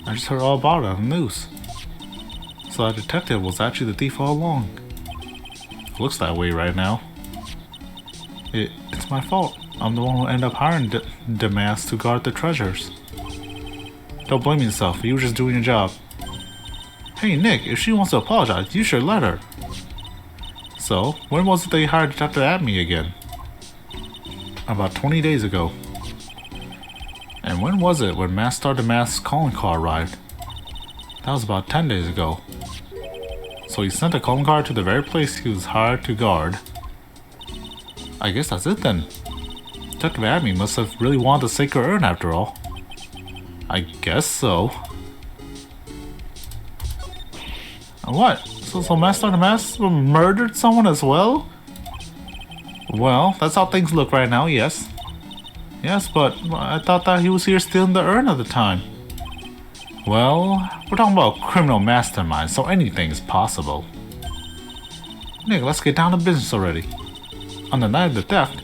Speaker 1: I just heard all about it on the news. So that detective was actually the thief all along. It looks that way right now. It's my fault. I'm the one who ended up hiring the mask to guard the treasures. Don't blame yourself, you were just doing your job. Hey Nick, if she wants to apologize, you should let her. So, when was it they hired Detective Abney again? About 20 days ago. And when was it when Master the Mask's calling car arrived? That was about 10 days ago. So he sent a calling card to the very place he was hired to guard. I guess that's it then. Detective Abney must have really wanted the sacred urn after all. I guess so. What? So Master the Mask murdered someone as well? Well, that's how things look right now, yes. Yes, but I thought that he was here stealing the urn at the time. Well, we're talking about a criminal mastermind, so anything is possible. Nick, let's get down to business already. On the night of the theft,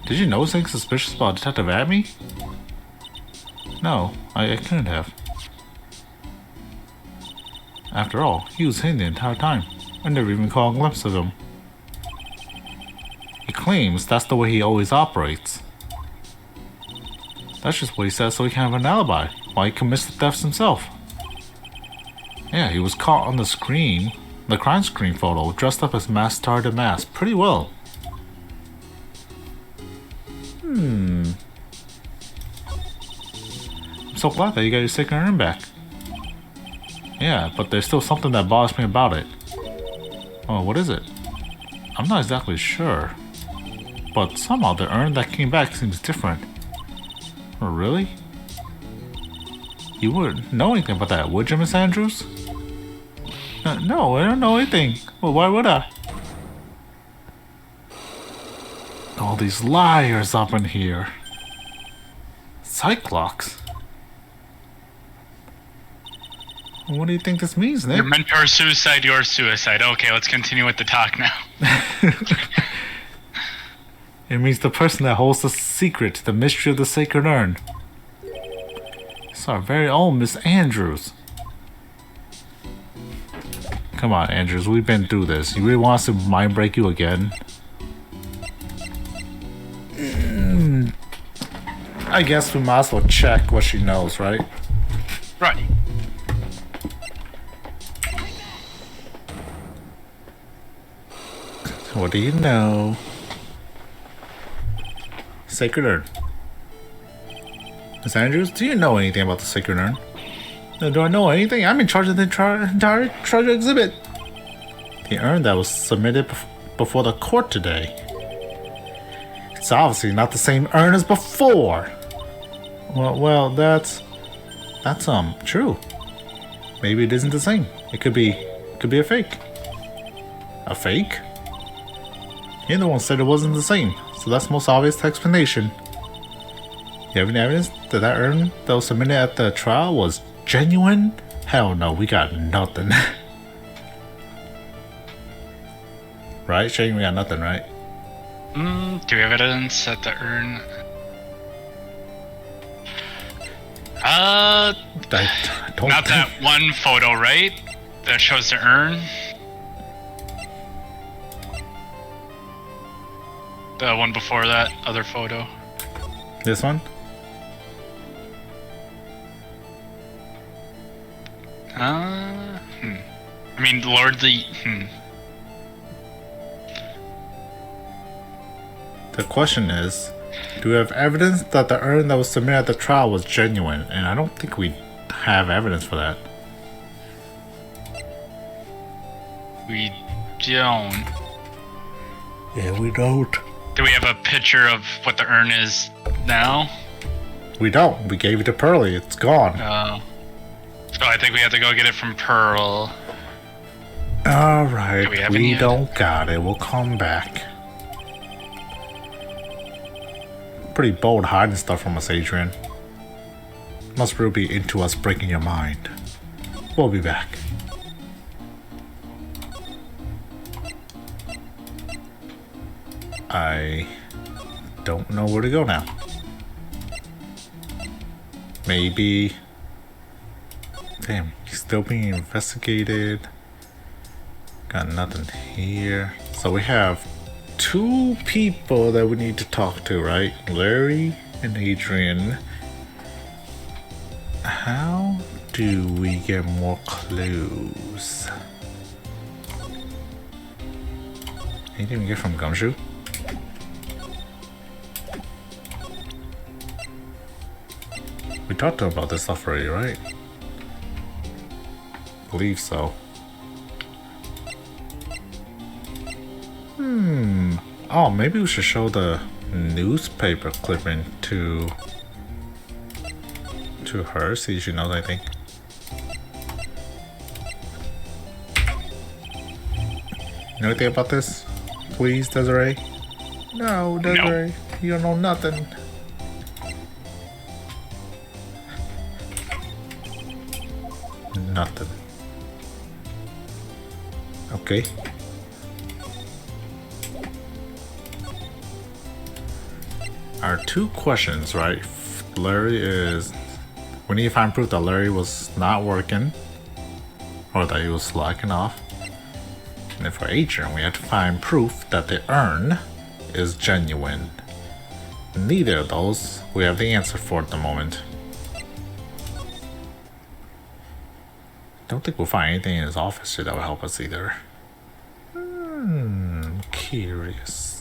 Speaker 1: did you notice anything suspicious about Detective Abney? No, I couldn't have. After all, he was hidden the entire time. I never even caught a glimpse of him. He claims that's the way he always operates. That's just what he says so he can have an alibi, while he commits the thefts himself. Yeah, he was caught on the screen, the crime screen photo, dressed up as Master the Mask pretty well. I'm so glad that you got your sacred urn back. Yeah, but there's still something that bothers me about it. Oh, what is it? I'm not exactly sure. But somehow the urn that came back seems different. Oh, really? You wouldn't know anything about that, would you, Miss Andrews? No, I don't know anything. Well, why would I? All these liars up in here. Cyclops? What do you think this means, Nick?
Speaker 2: Your mentor's suicide, your suicide. Okay, let's continue with the talk now.
Speaker 1: It means the person that holds the secret, the mystery of the sacred urn. It's our very own Miss Andrews. Come on, Andrews, we've been through this. You really want us to mind break you again? I guess we might as well check what she knows, right?
Speaker 2: Right.
Speaker 1: What do you know? Sacred urn. Miss Andrews, do you know anything about the sacred urn? Do I know anything? I'm in charge of the entire treasure exhibit. The urn that was submitted before the court today. It's obviously not the same urn as before. Well, that's true. Maybe it isn't the same. It could be a fake. A fake? You're the one said it wasn't the same, so that's the most obvious explanation. You have any evidence that that urn that was submitted at the trial was genuine? Hell no, we got nothing. Right, Shane? We got nothing, right?
Speaker 2: Do we have evidence that the urn?
Speaker 1: I don't
Speaker 2: Not
Speaker 1: think...
Speaker 2: that one photo, right? That shows the urn. The one before that other photo.
Speaker 1: This one?
Speaker 2: I mean, Lord
Speaker 1: The question is, do we have evidence that the urn that was submitted at the trial was genuine? And I don't think we have evidence for that.
Speaker 2: We don't.
Speaker 1: Yeah, we don't.
Speaker 2: Do we have a picture of what the urn is now?
Speaker 1: We don't. We gave it to Pearly. It's gone.
Speaker 2: So I think we have to go get it from Pearl.
Speaker 1: Alright, we
Speaker 2: any
Speaker 1: don't got it. We'll come back. Pretty bold hiding stuff from us, Adrian. Must really be into us breaking your mind. We'll be back. I don't know where to go now. Maybe... Damn, he's still being investigated. Got nothing here. So we have two people that we need to talk to, right? Larry and Adrian. How do we get more clues? Anything we get from Gumshoe? We talked to him about this stuff already, right? Believe so. Oh, maybe we should show the newspaper clipping to her, see if she knows anything. You know anything about this? Please, Desiree? No, Desiree, you don't know nothing. Nothing. Okay. Our two questions, right? Larry is... We need to find proof that Larry was not working. Or that he was slacking off. And then for Adrian, we have to find proof that the urn is genuine. Neither of those we have the answer for at the moment. Don't think we'll find anything in his office here that will help us either. Curious.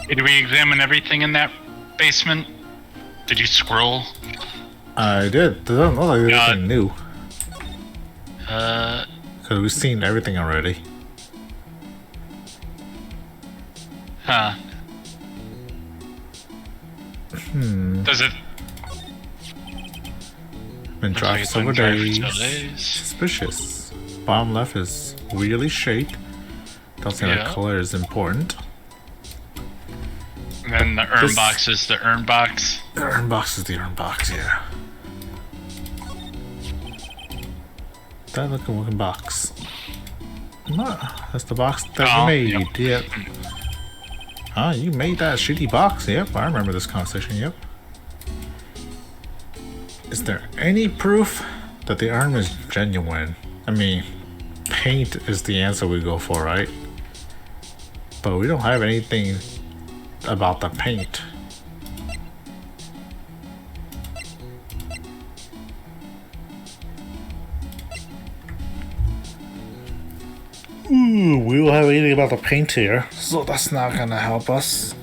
Speaker 2: Did we examine everything in that basement? Did you scroll?
Speaker 1: I did. It doesn't look like anything new. Because we've seen everything already.
Speaker 2: Huh. Does it...
Speaker 1: Been drive silver days. Suspicious. Bottom left is weirdly shaped. Don't seem like color is important.
Speaker 2: And then the urn box is the urn box.
Speaker 1: The urn box is the urn box, yeah. That looking box. No, that's the box that you made. Yep. Ah, you made that shitty box. Yep, I remember this conversation. Yep. Is there any proof that the urn is genuine? I mean, paint is the answer we go for, right? But we don't have anything about the paint. We don't have anything about the paint here, so that's not gonna help us.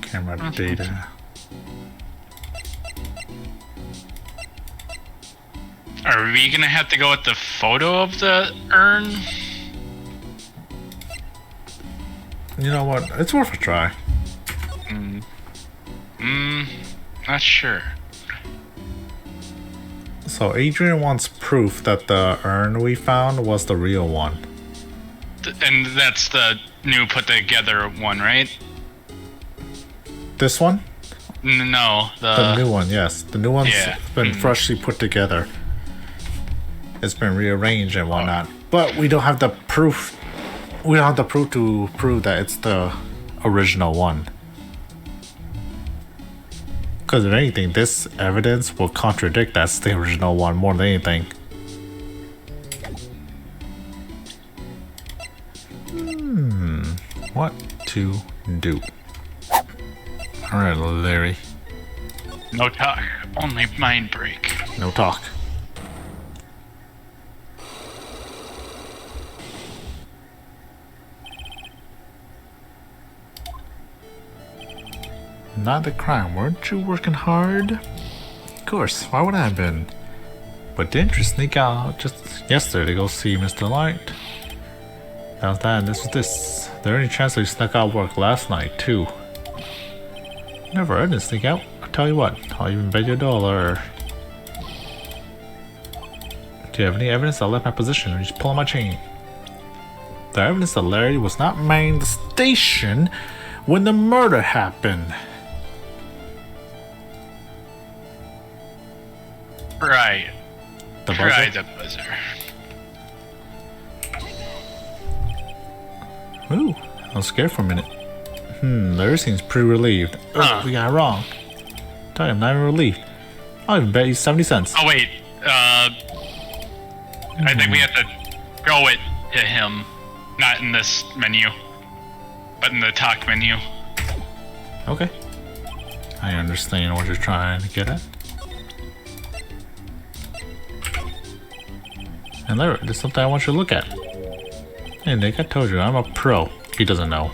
Speaker 1: Camera data.
Speaker 2: Are we gonna have to go with the photo of the urn?
Speaker 1: You know what? It's worth a try.
Speaker 2: Not sure.
Speaker 1: So Adrian wants proof that the urn we found was the real one.
Speaker 2: And that's the new put together one, right?
Speaker 1: This one?
Speaker 2: No,
Speaker 1: the new one, yes. The new one's been freshly put together. It's been rearranged and whatnot. But we don't have the proof. We don't have the proof to prove that it's the original one. Because if anything, this evidence will contradict that's the original one more than anything. What to do? Alright, Larry.
Speaker 2: No talk, only mind break.
Speaker 1: No talk. Not the crime, weren't you working hard? Of course, why would I have been? But didn't you sneak out just yesterday to go see Mr. Light? That was that and this was this. Is there any chance that you snuck out work last night too? Never, I didn't sneak out. I'll tell you what, I'll even bet you $1. Do you have any evidence I left my position or you just pulling my chain? The evidence that Larry was not manning the station when the murder happened.
Speaker 2: Right.
Speaker 1: The buzzer?
Speaker 2: Try the buzzer.
Speaker 1: Ooh, I was scared for a minute. Larry seems pretty relieved. We got it wrong. Tell you, I'm not even relieved. I'll even bet you 70 cents.
Speaker 2: Oh wait, I think we have to go it to him, not in this menu, but in the talk menu.
Speaker 1: Okay. I understand what you're trying to get at. And Larry, there's something I want you to look at. Hey Nick, I told you, I'm a pro. He doesn't know.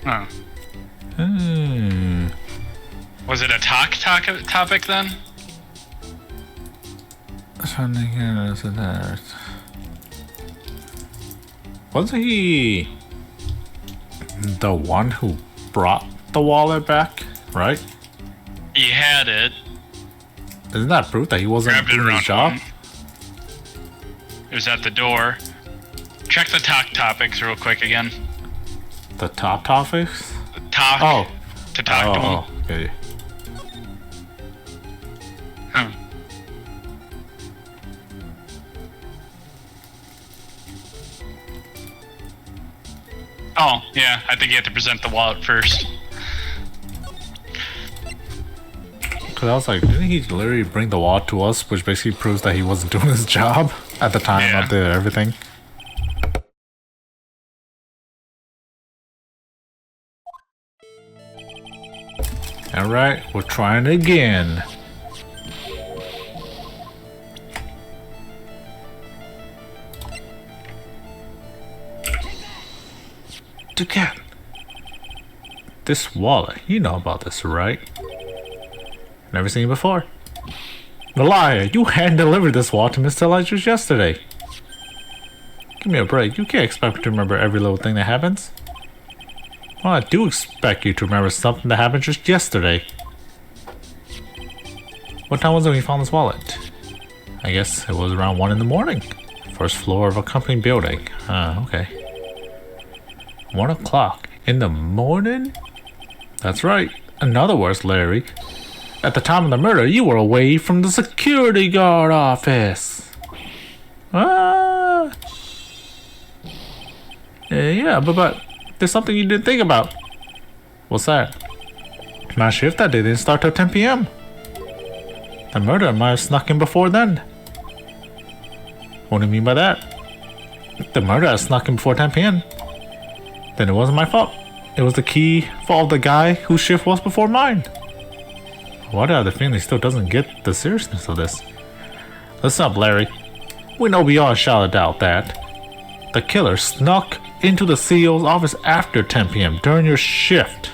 Speaker 2: Huh.
Speaker 1: Hmm.
Speaker 2: Was it a topic then?
Speaker 1: Wasn't he the one who brought the wallet back, right?
Speaker 2: He had it.
Speaker 1: Isn't that proof that he wasn't
Speaker 2: Grabbed it
Speaker 1: doing his
Speaker 2: around
Speaker 1: job?
Speaker 2: him. It was at the door. Check the topics real quick again.
Speaker 1: The top topics?
Speaker 2: Talk.
Speaker 1: Oh.
Speaker 2: To talk to him.
Speaker 1: Okay.
Speaker 2: Oh, yeah, I think you have to present the wallet first.
Speaker 1: Cause I was like, didn't he literally bring the wallet to us, which basically proves that he wasn't doing his job at the time of the everything? Alright, we're trying again. Again. This wallet, you know about this, right? Never seen it before. The liar, you hand-delivered this wallet to Mr. Elijah's yesterday. Give me a break, you can't expect me to remember every little thing that happens. Well, I do expect you to remember something that happened just yesterday. What time was it when you found this wallet? I guess it was around 1 in the morning. First floor of a company building. Okay. 1 o'clock in the morning? That's right. In other words, Larry, at the time of the murder, you were away from the security guard office. Yeah, but there's something you didn't think about. What's that? My shift that day didn't start till 10 p.m. The murderer might have snuck in before then. What do you mean by that? The murderer snuck in before 10 p.m. Then it wasn't my fault. It was the key fault of the guy whose shift was before mine. Why do I have the feeling he still doesn't get the seriousness of this? Listen up, Larry. We know beyond a shadow of doubt that the killer snuck into the CEO's office after 10 p.m. during your shift.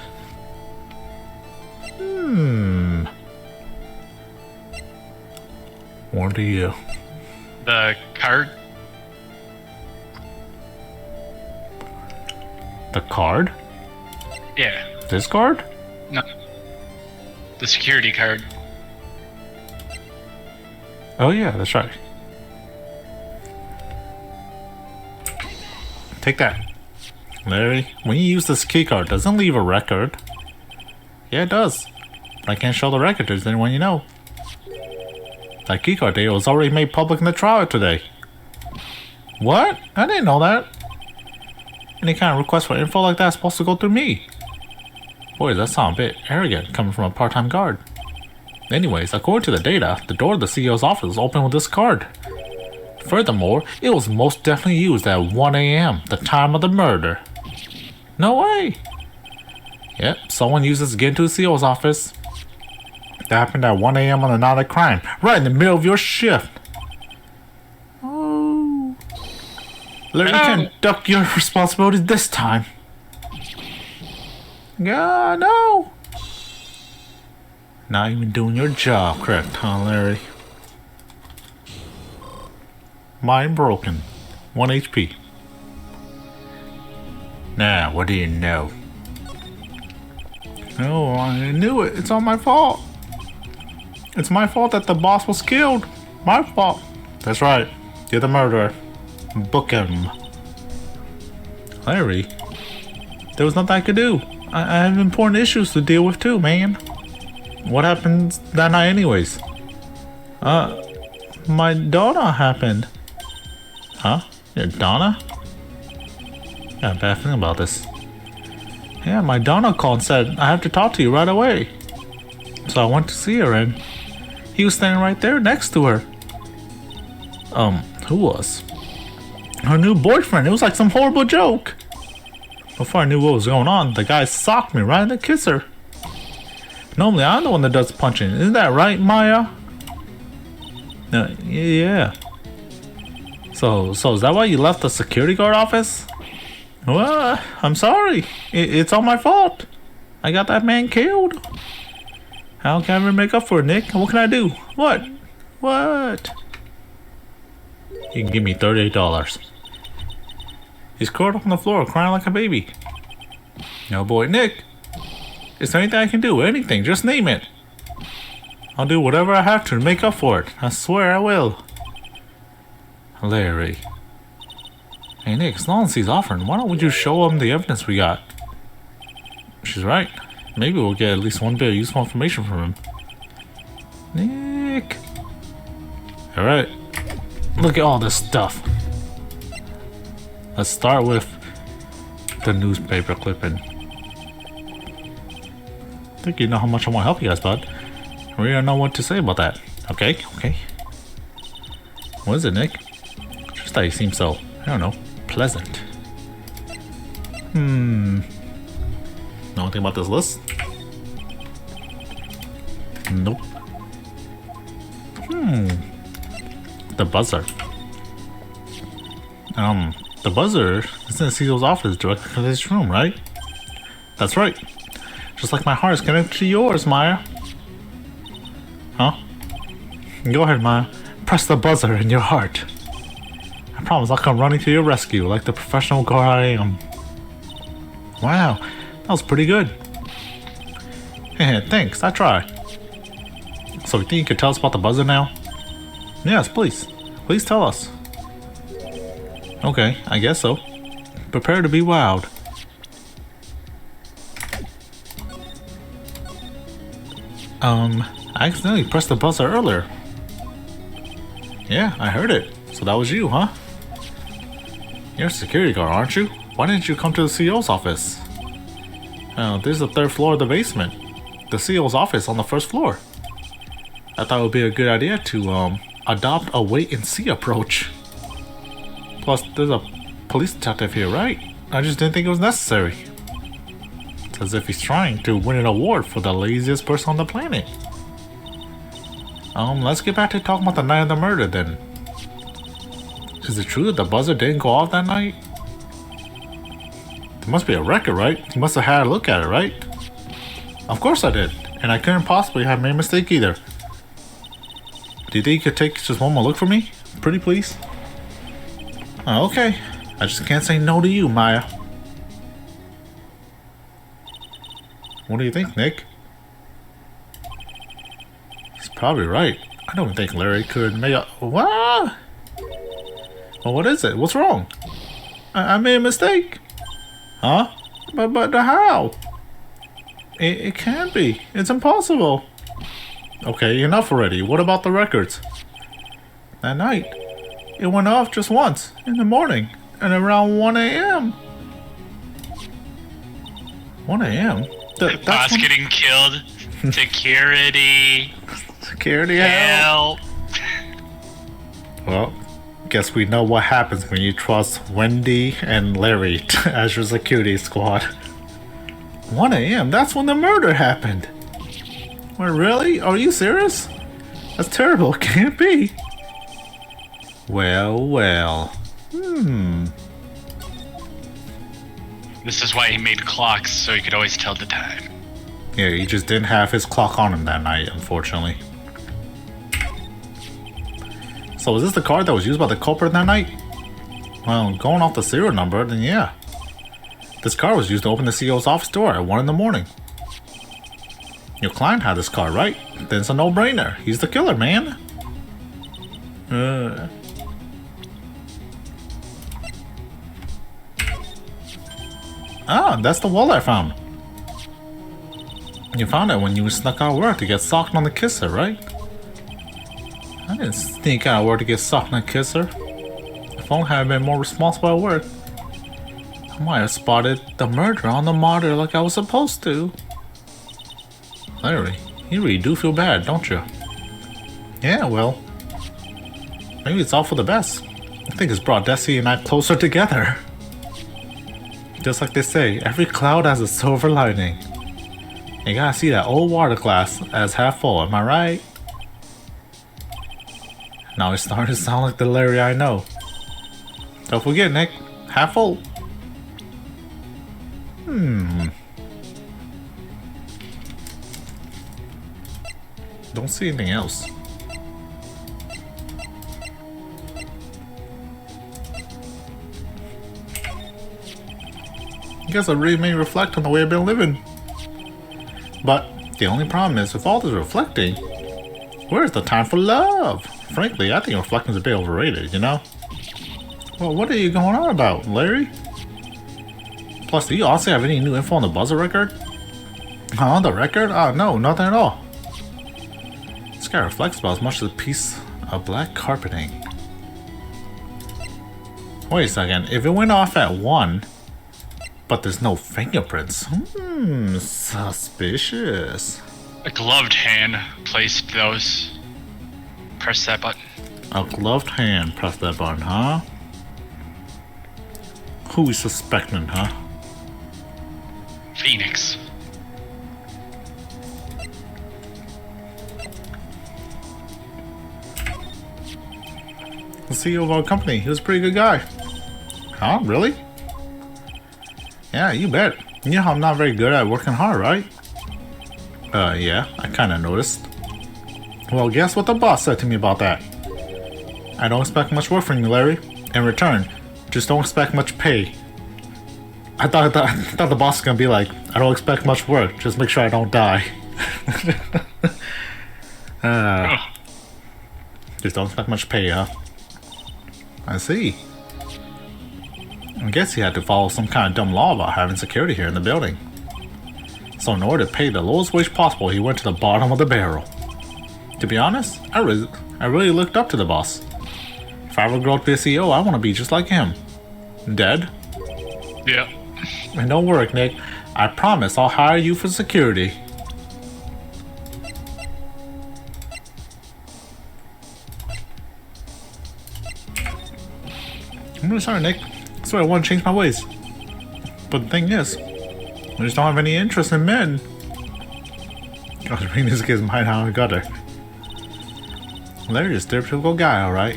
Speaker 1: What do you?
Speaker 2: The card?
Speaker 1: The card?
Speaker 2: Yeah.
Speaker 1: This card?
Speaker 2: No. The security card.
Speaker 1: Oh yeah, that's right. Take that. Larry, when you use this keycard, doesn't leave a record. Yeah, it does. But I can't show the record to anyone you know. That keycard data was already made public in the trial today. What? I didn't know that. Any kind of request for info like that is supposed to go through me. Boy, that sounds a bit arrogant coming from a part-time guard. Anyways, according to the data, the door of the CEO's office was open with this card. Furthermore, it was most definitely used at 1 a.m., the time of the murder. No way! Yep, someone used this to get into the CEO's office. That happened at 1 a.m. on the night of crime, right in the middle of your shift. Oh. Larry, you can duck your responsibilities this time. Yeah, no. Not even doing your job correct, huh, Larry? Mind broken. 1 HP. Now, what do you know? Oh, I knew it. It's all my fault. It's my fault that the boss was killed. My fault. That's right. You're the murderer. Book him. Larry, there was nothing I could do. I have important issues to deal with too, man. What happened that night anyways? My daughter happened. Huh? Your Donna? got a bad feeling about this. Yeah, my Donna called and said I have to talk to you right away. So I went to see her and he was standing right there next to her. Who was? Her new boyfriend. It was like some horrible joke. Before I knew what was going on, the guy socked me right in the kisser. Normally I'm the one that does punching. Isn't that right, Maya? Yeah. So is that why you left the security guard office? Well, I'm sorry. It's all my fault. I got that man killed. How can I ever make up for it, Nick? What can I do? What? You can give me $38. He's curled up on the floor, crying like a baby. No, boy, Nick. Is there anything I can do? Anything, just name it. I'll do whatever I have to make up for it. I swear I will. Larry. Hey, Nick, as long as he's offering, why don't we just show him the evidence we got? She's right. Maybe we'll get at least one bit of useful information from him. Nick. Alright. Look at all this stuff. Let's start with the newspaper clipping. I think you know how much I want to help you guys, bud. I really don't know what to say about that. Okay. What is it, Nick? Just that you seem so, I don't know, pleasant. Know anything about this list? Nope. The buzzer. The buzzer is in the CEO's office directly from this room, right? That's right. Just like my heart is connected to yours, Maya. Huh? Go ahead, Maya. Press the buzzer in your heart. I promise I'll come running to your rescue like the professional guard I am. Wow, that was pretty good. Thanks, I try. So you think you could tell us about the buzzer now? Yes, please. Please tell us. Okay, I guess so. Prepare to be wowed. I accidentally pressed the buzzer earlier. Yeah, I heard it. So that was you, huh? You're a security guard, aren't you? Why didn't you come to the CEO's office? This is the third floor of the basement. The CEO's office on the first floor. I thought it would be a good idea to, adopt a wait-and-see approach. Plus, there's a police detective here, right? I just didn't think it was necessary. It's as if he's trying to win an award for the laziest person on the planet. Let's get back to talking about the night of the murder then. Is it true that the buzzer didn't go off that night? There must be a record, right? You must have had a look at it, right? Of course I did, and I couldn't possibly have made a mistake either. Do you think you could take just one more look for me? Pretty please? Okay. I just can't say no to you, Maya. What do you think, Nick? He's probably right. I don't think Larry could make a... What? Well, what is it? What's wrong? I made a mistake. Huh? But how? It can't be. It's impossible. Okay, enough already. What about the records? That night, it went off just once in the morning and around 1 a.m. 1 a.m.?
Speaker 2: Boss getting killed. Security.
Speaker 1: Security
Speaker 2: help.
Speaker 1: Well, guess we know what happens when you trust Wendy and Larry as your security squad. 1 a.m.? That's when the murder happened. Wait, really? Are you serious? That's terrible. Can't be. Well.
Speaker 2: This is why he made clocks, so he could always tell the time.
Speaker 1: Yeah, he just didn't have his clock on him that night, unfortunately. So was this the card that was used by the culprit that night? Well, going off the serial number, then yeah. This card was used to open the CEO's office door at 1 in the morning. Your client had this card, right? Then it's a no-brainer. He's the killer, man. Ah, that's the wallet I found. You found it when you snuck out of work to get socked on the kisser, right? I didn't sneak out of work to get socked on the kisser. If only I had been more responsible at work, I might have spotted the murder on the monitor like I was supposed to. Larry, you really do feel bad, don't you? Yeah, well, maybe it's all for the best. I think it's brought Desi and I closer together. Just like they say, every cloud has a silver lining. You gotta see that old water glass as half full, am I right? Now it's starting to sound like the Larry I know. Don't forget, Nick, half full. Don't see anything else. I guess I really made me reflect on the way I've been living. But the only problem is, with all this reflecting, where's the time for love? Frankly, I think reflecting's a bit overrated, you know? Well, what are you going on about, Larry? Plus, do you also have any new info on the buzzer record? On the record? No, nothing at all. This guy reflects about as much as a piece of black carpeting. Wait a second, if it went off at 1, but there's no fingerprints. Suspicious.
Speaker 2: A gloved hand placed those. Press that button.
Speaker 1: A gloved hand pressed that button, huh? Who is suspecting, huh?
Speaker 2: Phoenix.
Speaker 1: The CEO of our company. He was a pretty good guy. Huh? Really? Yeah, you bet. You know I'm not very good at working hard, right? Yeah, I kinda noticed. Well, guess what the boss said to me about that? I don't expect much work from you, Larry. In return, just don't expect much pay. I thought the boss was gonna be like, I don't expect much work, just make sure I don't die. Just don't expect much pay, huh? I see. I guess he had to follow some kind of dumb law about having security here in the building. So in order to pay the lowest wage possible, he went to the bottom of the barrel. To be honest, I really looked up to the boss. If I ever grow up to be a CEO, I want to be just like him. Dead?
Speaker 2: Yeah.
Speaker 1: And don't worry, Nick. I promise I'll hire you for security. I'm really sorry, Nick. I swear I want to change my ways. But the thing is, I just don't have any interest in men. I was reading this kid's mind how I got there. Larry is a stereotypical guy, alright.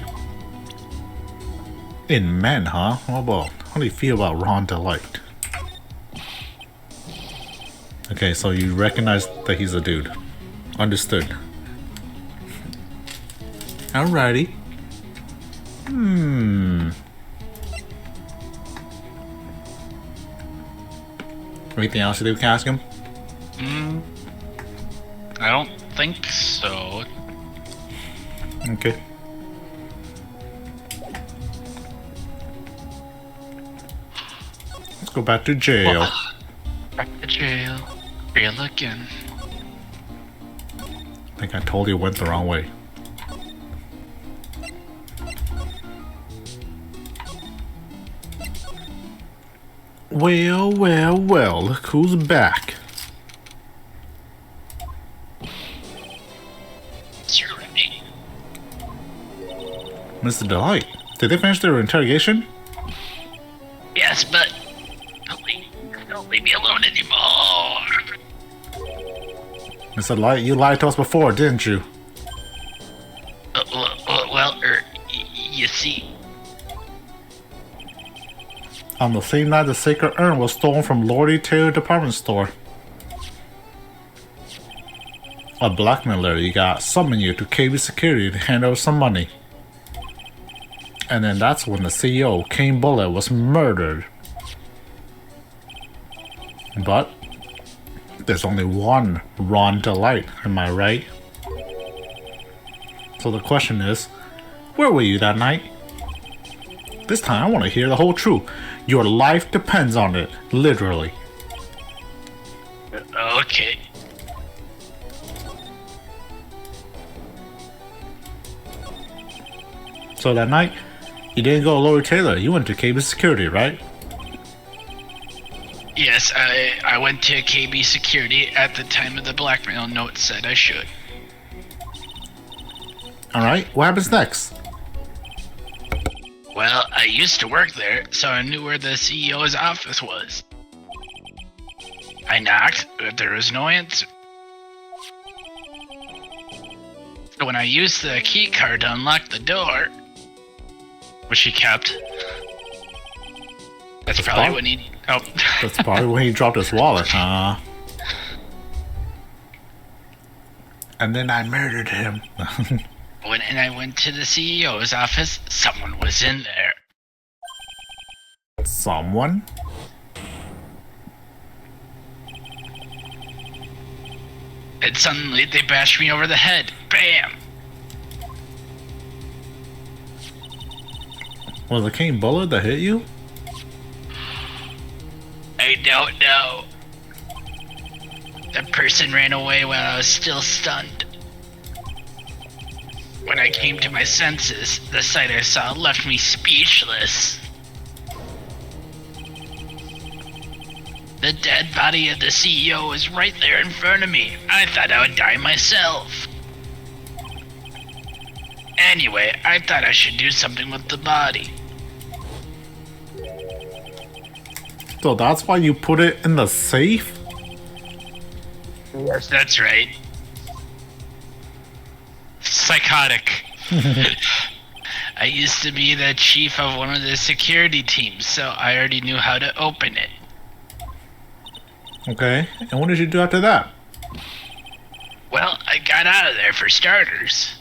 Speaker 1: In men, huh? How do you feel about Ron Delight? Okay, so you recognize that he's a dude. Understood. Alrighty. Anything else you can ask him?
Speaker 2: I don't think so.
Speaker 1: Okay. Let's go back to jail.
Speaker 2: Back to jail. Jail again.
Speaker 1: I think I told you it went the wrong way. Well, well, well, look who's back.
Speaker 2: You're right.
Speaker 1: Mr. Delight, did they finish their interrogation?
Speaker 2: Yes, but don't leave me alone anymore.
Speaker 1: Mr. Delight, you lied to us before, didn't you?
Speaker 2: You see,
Speaker 1: On the same night the sacred urn was stolen from Lordy Taylor department store. A blackmailer you got summoned you to KB Security to hand over some money. And then that's when the CEO, Kane Bullet, was murdered. But there's only one Ron Delight, am I right? So the question is, where were you that night? This time I want to hear the whole truth. Your life depends on it, literally.
Speaker 2: okay.
Speaker 1: So that night, you didn't go to Lori Taylor, you went to KB Security, right?
Speaker 2: Yes, I went to KB security at the time of the blackmail note said I should.
Speaker 1: Alright, what happens next?
Speaker 2: Well, I used to work there, so I knew where the CEO's office was. I knocked, but there was no answer. So when I used the key card to unlock the door, which he kept, that's probably when he... Oh.
Speaker 1: That's probably when he dropped his wallet, huh? And then I murdered him.
Speaker 2: When I went to the CEO's office, someone was in there.
Speaker 1: Someone?
Speaker 2: And suddenly they bashed me over the head. Bam!
Speaker 1: Was it King Bullet that hit you?
Speaker 2: I don't know. The person ran away while I was still stunned. When I came to my senses, the sight I saw left me speechless. The dead body of the CEO was right there in front of me. I thought I would die myself. Anyway, I thought I should do something with the body.
Speaker 1: So that's why you put it in the safe?
Speaker 2: Yes, that's right. Psychotic. I used to be the chief of one of the security teams, so I already knew how to open it.
Speaker 1: Okay, and what did you do after that?
Speaker 2: Well, I got out of there for starters.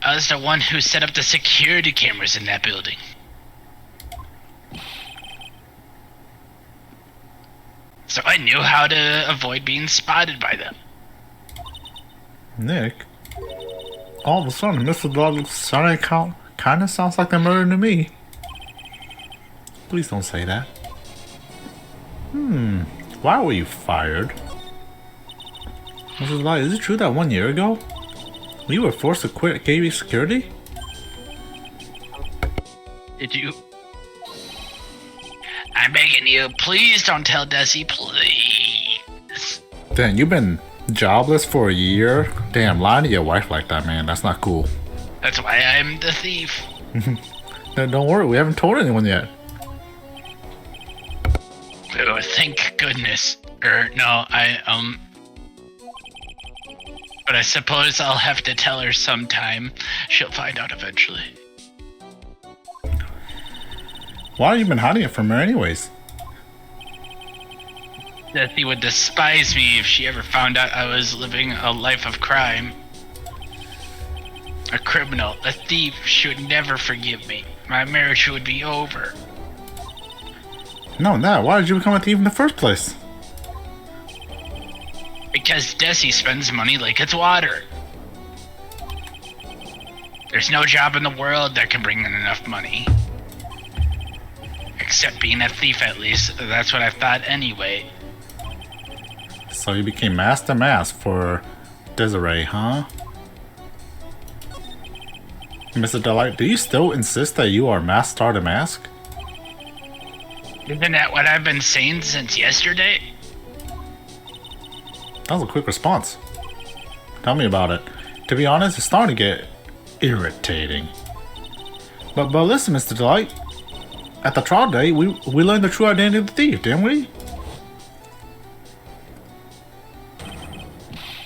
Speaker 2: I was the one who set up the security cameras in that building. So I knew how to avoid being spotted by them.
Speaker 1: Nick? All of a sudden, Mr. Dog's Sunday account kinda sounds like the murder to me. Please don't say that. Why were you fired? Mrs. Light, is it true that 1 year ago you were forced to quit KB security?
Speaker 2: Did you? I'm begging you, please don't tell Desi, please.
Speaker 1: Damn, you've been jobless for a year? Damn, lying to your wife like that, man, that's not cool.
Speaker 2: That's why I'm the thief.
Speaker 1: Don't worry, we haven't told anyone yet.
Speaker 2: Oh, thank goodness. But I suppose I'll have to tell her sometime. She'll find out eventually.
Speaker 1: Why have you been hiding it from her anyways?
Speaker 2: Desi would despise me if she ever found out I was living a life of crime. A criminal, a thief, she would never forgive me. My marriage would be over.
Speaker 1: No, why did you become a thief in the first place?
Speaker 2: Because Desi spends money like it's water. There's no job in the world that can bring in enough money. Except being a thief, at least. That's what I thought anyway.
Speaker 1: So you became Master Mask for Desiree, huh? Mr. Delight, do you still insist that you are Master the Mask?
Speaker 2: Isn't that what I've been saying since yesterday?
Speaker 1: That was a quick response. Tell me about it. To be honest, it's starting to get irritating. But listen, Mr. Delight. At the trial day, we learned the true identity of the thief, didn't we?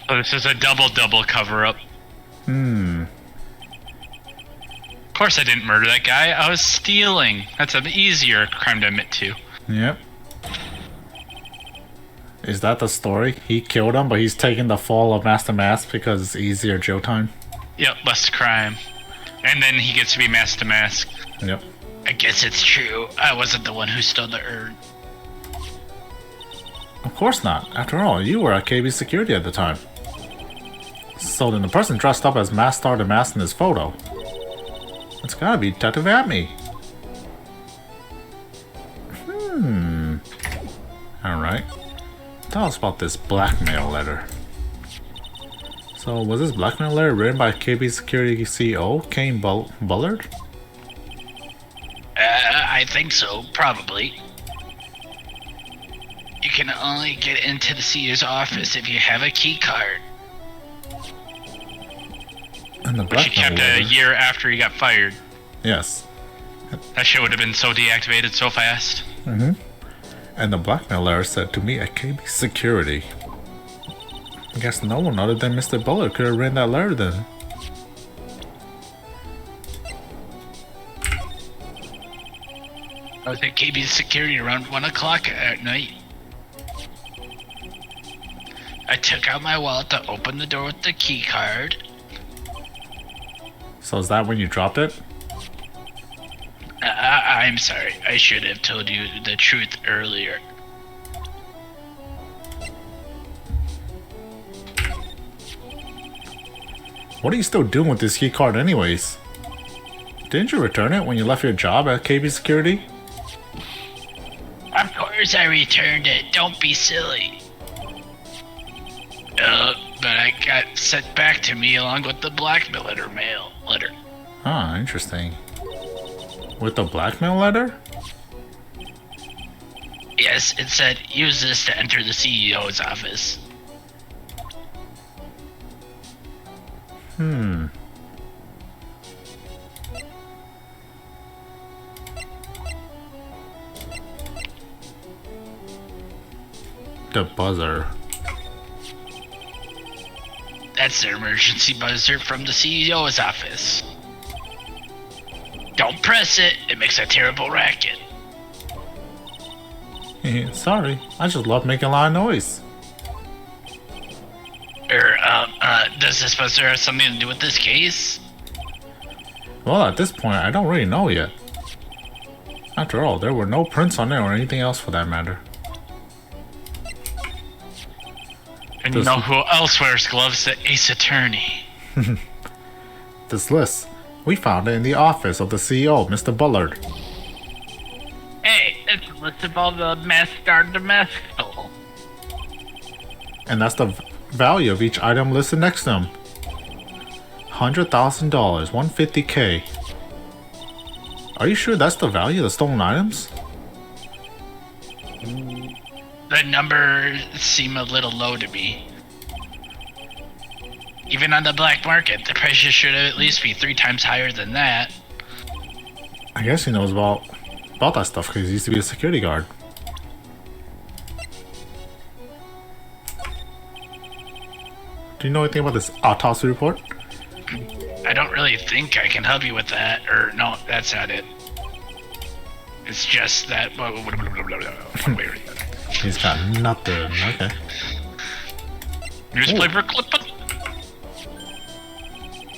Speaker 2: Oh, this is a double cover-up. Of course I didn't murder that guy. I was stealing. That's an easier crime to admit to.
Speaker 1: Yep. Is that the story? He killed him, but he's taking the fall of Master Mask because it's easier jail time?
Speaker 2: Yep, less crime. And then he gets to be Master Mask.
Speaker 1: Yep.
Speaker 2: I guess it's true. I wasn't the one who stole the urn.
Speaker 1: Of course not. After all, you were at KB Security at the time. So then the person dressed up as Master the Mask in this photo. It's gotta be Detective Atme. Alright. Tell us about this blackmail letter. So, was this blackmail letter written by KB Security CEO, Kane Bullard?
Speaker 2: I think so, probably. can only get into the CEO's office if you have a key card.
Speaker 1: And the
Speaker 2: Which he
Speaker 1: blackmail
Speaker 2: kept a
Speaker 1: letter.
Speaker 2: year after he got fired.
Speaker 1: Yes.
Speaker 2: That shit would have been so deactivated so fast.
Speaker 1: And the blackmail letter said to me at KB Security. I guess no one other than Mr. Bullard could have written that letter then.
Speaker 2: I was at KB Security around 1 o'clock at night. I took out my wallet to open the door with the key card.
Speaker 1: So is that when you dropped it?
Speaker 2: I'm sorry. I should have told you the truth earlier.
Speaker 1: What are you still doing with this key card anyways? Didn't you return it when you left your job at KB Security?
Speaker 2: Of course I returned it. Don't be silly. But I got sent back to me along with the blackmail letter.
Speaker 1: Ah, interesting. With the blackmail letter?
Speaker 2: Yes, it said, use this to enter the CEO's office.
Speaker 1: The buzzer.
Speaker 2: That's the emergency buzzer from the CEO's office. Don't press it, it makes a terrible racket.
Speaker 1: Sorry, I just love making a lot of noise.
Speaker 2: Does this buzzer have something to do with this case?
Speaker 1: Well, at this point, I don't really know yet. After all, there were no prints on it or anything else for that matter.
Speaker 2: And you know who else wears gloves? The Ace Attorney.
Speaker 1: This list, we found it in the office of the CEO, Mr. Bullard.
Speaker 2: Hey, it's a list of all the masks starting to mask stole.
Speaker 1: And that's the value of each item listed next to him. $100,000, 150K. Are you sure that's the value of the stolen items?
Speaker 2: The numbers seem a little low to me. Even on the black market, the prices should at least be 3 times higher than that.
Speaker 1: I guess he knows about that stuff because he used to be a security guard. Do you know anything about this autopsy report?
Speaker 2: I don't really think I can help you with that. Or, no, that's not it. It's just that...
Speaker 1: He's got nothing. Okay.
Speaker 2: Newspaper clipping?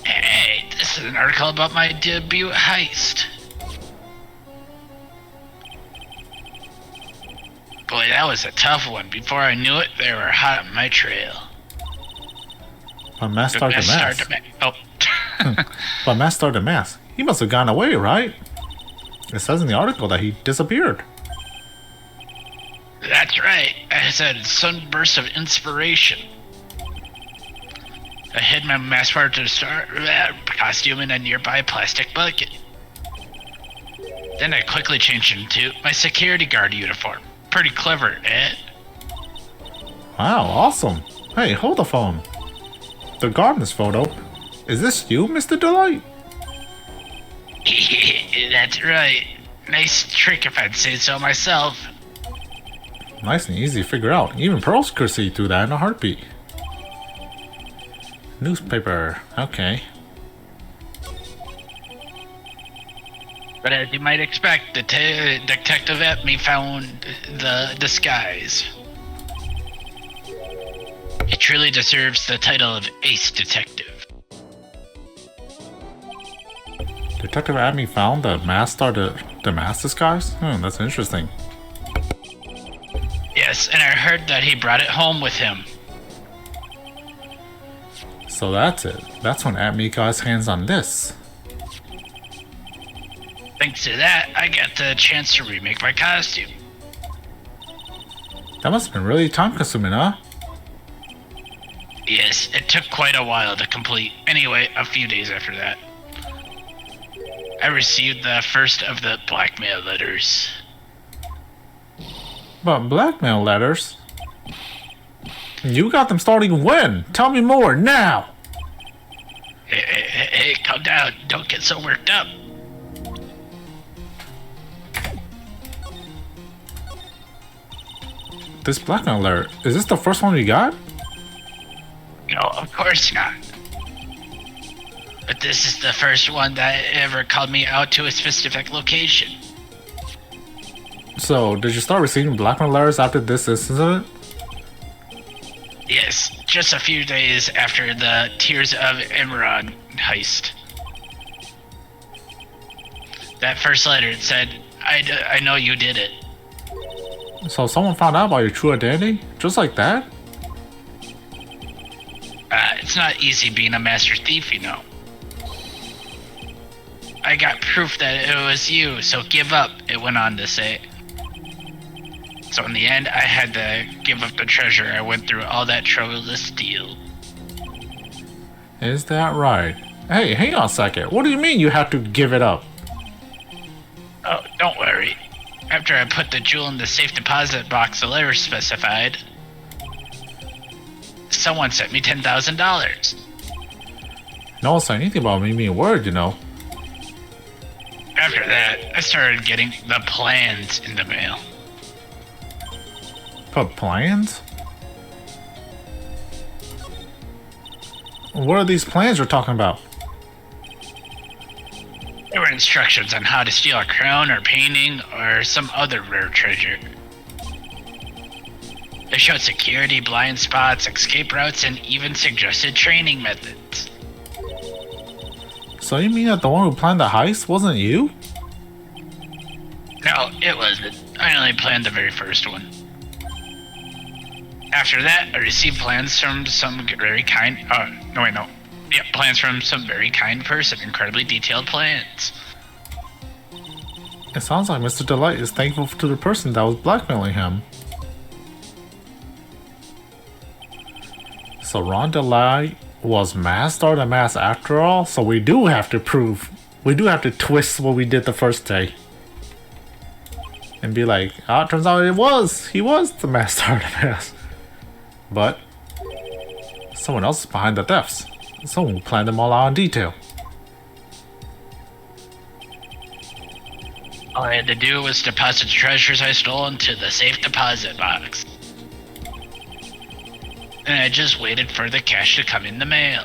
Speaker 2: Hey, this is an article about my debut heist. Boy, that was a tough one. Before I knew it, they were hot on my trail.
Speaker 1: But Matt started the mask.
Speaker 2: Oh.
Speaker 1: But Matt started the mask. He must have gone away, right? It says in the article that he disappeared.
Speaker 2: That's right. I said sunburst of inspiration. I hid my mask part to start costume in a nearby plastic bucket. Then I quickly changed into my security guard uniform. Pretty clever, eh?
Speaker 1: Wow, awesome. Hey, hold the phone. The guard in this photo. Is this you, Mr. Delight?
Speaker 2: That's right. Nice trick if I'd say so myself.
Speaker 1: Nice and easy to figure out. Even Pearls could see through that in a heartbeat. Newspaper. Okay.
Speaker 2: But as you might expect, the detective at me found the disguise. He truly deserves the title of Ace Detective.
Speaker 1: Detective Adney found the mask started the mask disguise? That's interesting.
Speaker 2: Yes, and I heard that he brought it home with him.
Speaker 1: So that's it. That's when Adney got his hands on this.
Speaker 2: Thanks to that, I got the chance to remake my costume.
Speaker 1: That must have been really time consuming, huh?
Speaker 2: Yes, it took quite a while to complete. Anyway, a few days after that, I received the first of the blackmail letters.
Speaker 1: But blackmail letters? You got them starting when? Tell me more, now!
Speaker 2: Hey, calm down. Don't get so worked up.
Speaker 1: This blackmail letter, is this the first one you got?
Speaker 2: No, of course not. But this is the first one that ever called me out to a specific location.
Speaker 1: So, did you start receiving blackmail letters after this incident?
Speaker 2: Yes, just a few days after the Tears of Emerald heist. That first letter, it said, I know you did it.
Speaker 1: So someone found out about your true identity? Just like that?
Speaker 2: It's not easy being a master thief, you know. I got proof that it was you, so give up, it went on to say. So in the end, I had to give up the treasure I went through all that trouble to steal.
Speaker 1: Is that right? Hey, hang on a second. What do you mean you have to give it up?
Speaker 2: Oh, don't worry. After I put the jewel in the safe deposit box the letter specified, someone sent me $10,000.
Speaker 1: No one said anything about me being worried, you know.
Speaker 2: After that, I started getting the plans in the mail.
Speaker 1: But plans? What are these plans you're talking about?
Speaker 2: There were instructions on how to steal a crown or painting or some other rare treasure. They showed security, blind spots, escape routes, and even suggested training methods.
Speaker 1: So you mean that the one who planned the heist wasn't you?
Speaker 2: No, it wasn't. I only planned the very first one. After that, I received plans from some very kind... plans from some very kind person. Incredibly detailed plans.
Speaker 1: It sounds like Mr. Delight is thankful to the person that was blackmailing him. So Ron Delight was masked or the mask after all? So we do have to twist what we did the first day. And be like, oh, it turns out he was the master of the mask. But someone else is behind the thefts. Someone planned them all out in detail.
Speaker 2: All I had to do was deposit the treasures I stole into the safe deposit box. And I just waited for the cash to come in the mail.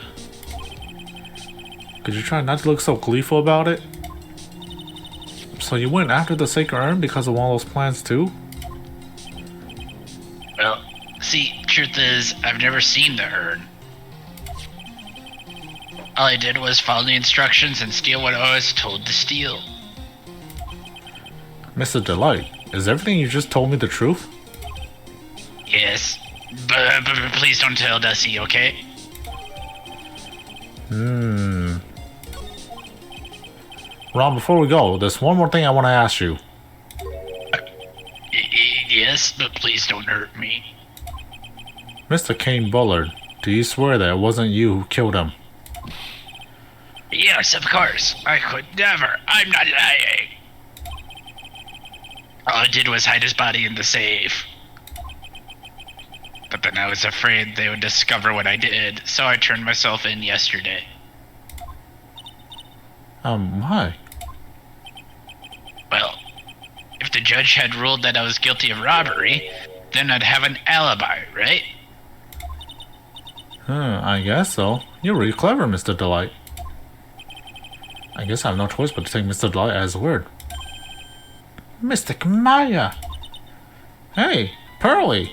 Speaker 1: Could you try not to look so gleeful about it? So you went after the sacred urn because of one of those plans too?
Speaker 2: Well, see, truth is, I've never seen the urn. All I did was follow the instructions and steal what I was told to steal.
Speaker 1: Mr. Delight, is everything you just told me the truth?
Speaker 2: Yes, but please don't tell Dusty, okay?
Speaker 1: Ron, before we go, there's one more thing I want to ask you.
Speaker 2: Yes, but please don't hurt me.
Speaker 1: Mr. Kane Bullard, do you swear that it wasn't you who killed him?
Speaker 2: Yes, of course. I could never. I'm not lying. All I did was hide his body in the safe. But then I was afraid they would discover what I did, so I turned myself in yesterday.
Speaker 1: Why?
Speaker 2: Well, if the judge had ruled that I was guilty of robbery, then I'd have an alibi, right?
Speaker 1: I guess so. You're really clever, Mr. Delight. I guess I have no choice but to take Mr. Delight at his word. Mystic Maya! Hey, Pearly!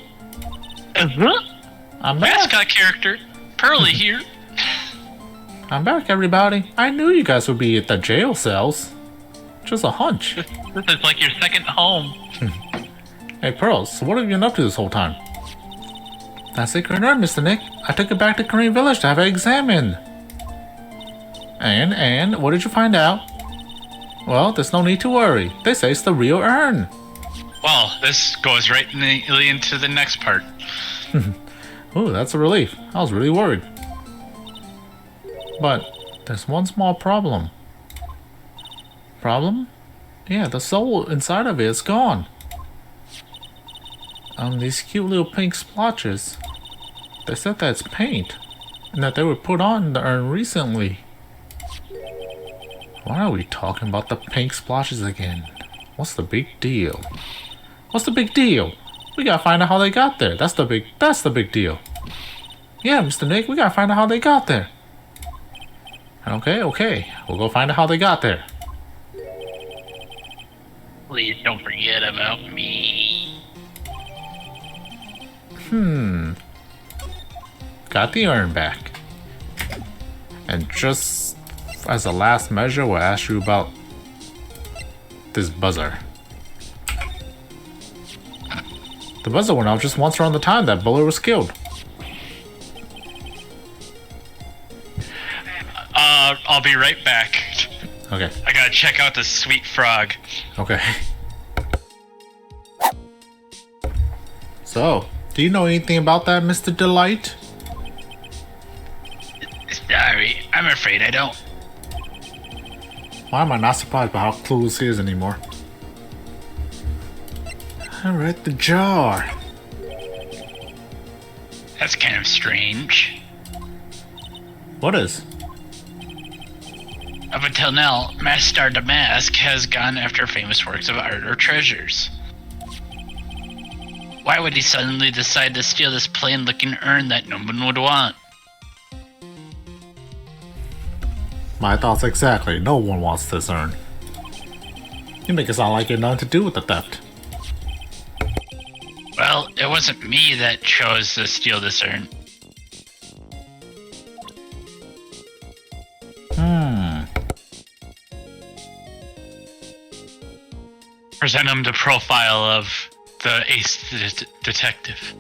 Speaker 1: I'm back!
Speaker 2: Mascot character, Pearly here.
Speaker 1: I'm back, everybody. I knew you guys would be at the jail cells. Just a hunch.
Speaker 2: This is like your second home.
Speaker 1: Hey, Pearls, so what have you been up to this whole time? That sacred urn, Mr. Nick. I took it back to Korean Village to have it examined. And, what did you find out? Well, there's no need to worry. They say it's the real urn.
Speaker 2: Well, this goes right into the next part.
Speaker 1: Ooh, that's a relief. I was really worried. But there's one small problem. Problem? Yeah, the soul inside of it is gone. These cute little pink splotches. They said that's paint, and that they were put on the urn recently. Why are we talking about the pink splotches again? What's the big deal? What's the big deal? We gotta find out how they got there. That's the big deal. Yeah, Mr. Nick, we gotta find out how they got there. Okay. We'll go find out how they got there.
Speaker 2: Please don't forget about me.
Speaker 1: Got the urn back. And just as a last measure, we'll ask you about this buzzer. The buzzer went off just once around the time that Buller was killed.
Speaker 2: I'll be right back.
Speaker 1: Okay.
Speaker 2: I gotta check out this sweet frog.
Speaker 1: Okay. So, do you know anything about that, Mr. Delight?
Speaker 2: Sorry, I'm afraid I don't.
Speaker 1: Why am I not surprised by how clueless he is anymore? I read the jar.
Speaker 2: That's kind of strange.
Speaker 1: What is?
Speaker 2: Up until now, Master Damask has gone after famous works of art or treasures. Why would he suddenly decide to steal this plain-looking urn that no one would want?
Speaker 1: My thoughts exactly. No one wants this urn. You make it sound like you had nothing to do with the theft.
Speaker 2: Well, it wasn't me that chose to steal this urn. Present him the profile of the ace detective.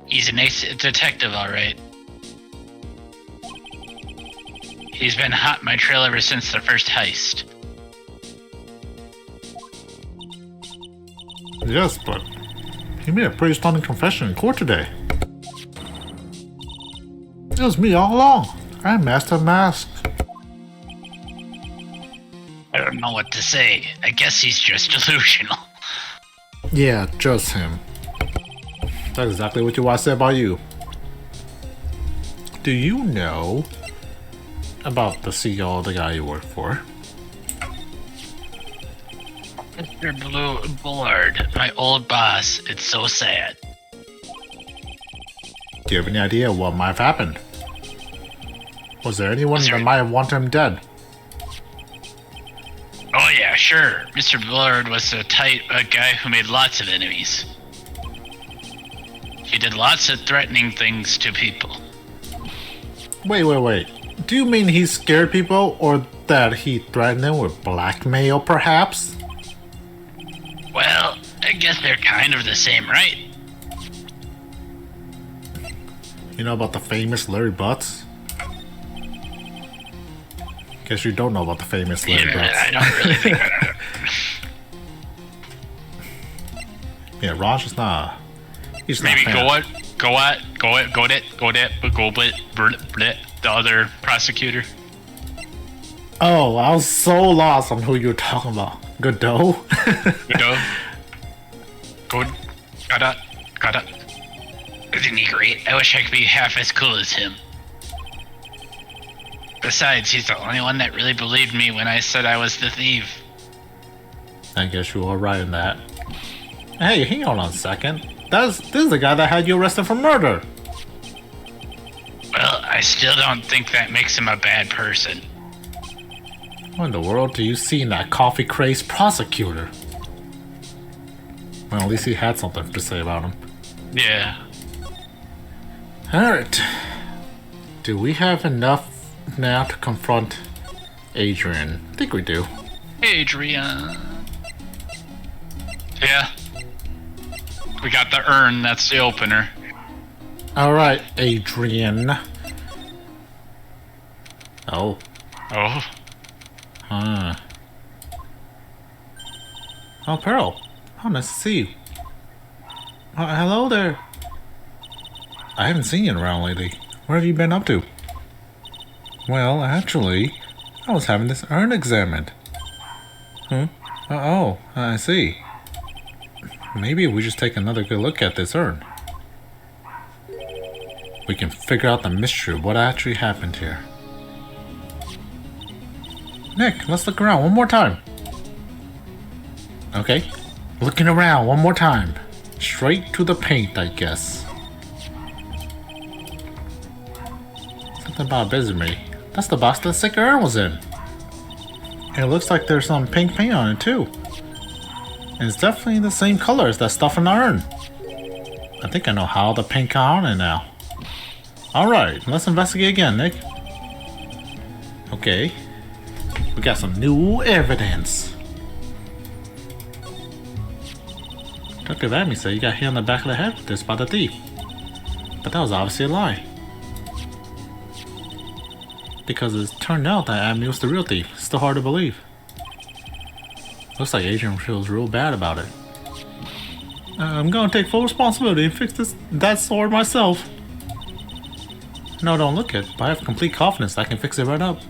Speaker 2: He's an ace detective, alright. He's been hot my trail ever since the first heist.
Speaker 1: Yes, but he made a pretty stunning confession in court today. It was me all along. I'm Master Mask.
Speaker 2: I don't know what to say. I guess he's just delusional.
Speaker 1: Yeah, just him. That's exactly what your wife said about you. Do you know about the CEO of the guy you work for?
Speaker 2: Mr. Bullard, my old boss. It's so sad.
Speaker 1: Do you have any idea what might have happened? Was there anyone that might have wanted him dead?
Speaker 2: Oh yeah, sure. Mr. Bullard was a guy who made lots of enemies. He did lots of threatening things to people.
Speaker 1: Wait. Do you mean he scared people, or that he threatened them with blackmail, perhaps?
Speaker 2: Well, I guess they're kind of the same, right?
Speaker 1: You know about the famous Larry Butts? Guess you don't know about the famous Larry Butts.
Speaker 2: I don't really think that.
Speaker 1: Yeah, Raj is not. He's
Speaker 2: Maybe
Speaker 1: not
Speaker 2: the other prosecutor.
Speaker 1: Oh, I was so lost on who you were talking about. Godot?
Speaker 2: Godot. Got it. Isn't he great? I wish I could be half as cool as him. Besides, he's the only one that really believed me when I said I was the thief.
Speaker 1: I guess you were right in that. Hey, hang on a second. This is the guy that had you arrested for murder.
Speaker 2: Well, I still don't think that makes him a bad person.
Speaker 1: What in the world do you see in that coffee-crazed prosecutor? Well, at least he had something to say about him.
Speaker 2: Yeah.
Speaker 1: Alright. Do we have enough now to confront Adrian? I think we do.
Speaker 2: Adrian. Yeah. We got the urn, that's the opener.
Speaker 1: Alright, Adrian. Oh. Huh. Oh, Pearl. How nice to see you. Hello there. I haven't seen you around lately. What have you been up to? Well, actually, I was having this urn examined. Oh, I see. Maybe we just take another good look at this urn. We can figure out the mystery of what actually happened here. Nick, let's look around one more time. Okay, looking around one more time. Straight to the paint, I guess. Something about busy me. That's the box the sick urn was in. And it looks like there's some pink paint on it too. And it's definitely the same color as that stuff in the urn. I think I know how the paint got on it now. Alright, let's investigate again, Nick. Okay. We got some new evidence. Dr. Vammy said you got hit on the back of the head with this by the thief. But that was obviously a lie. Because it turned out that Abney was the real thief. Still hard to believe. Looks like Adrian feels real bad about it. I'm gonna take full responsibility and fix that sword myself. No, don't look it, but I have complete confidence that I can fix it right up.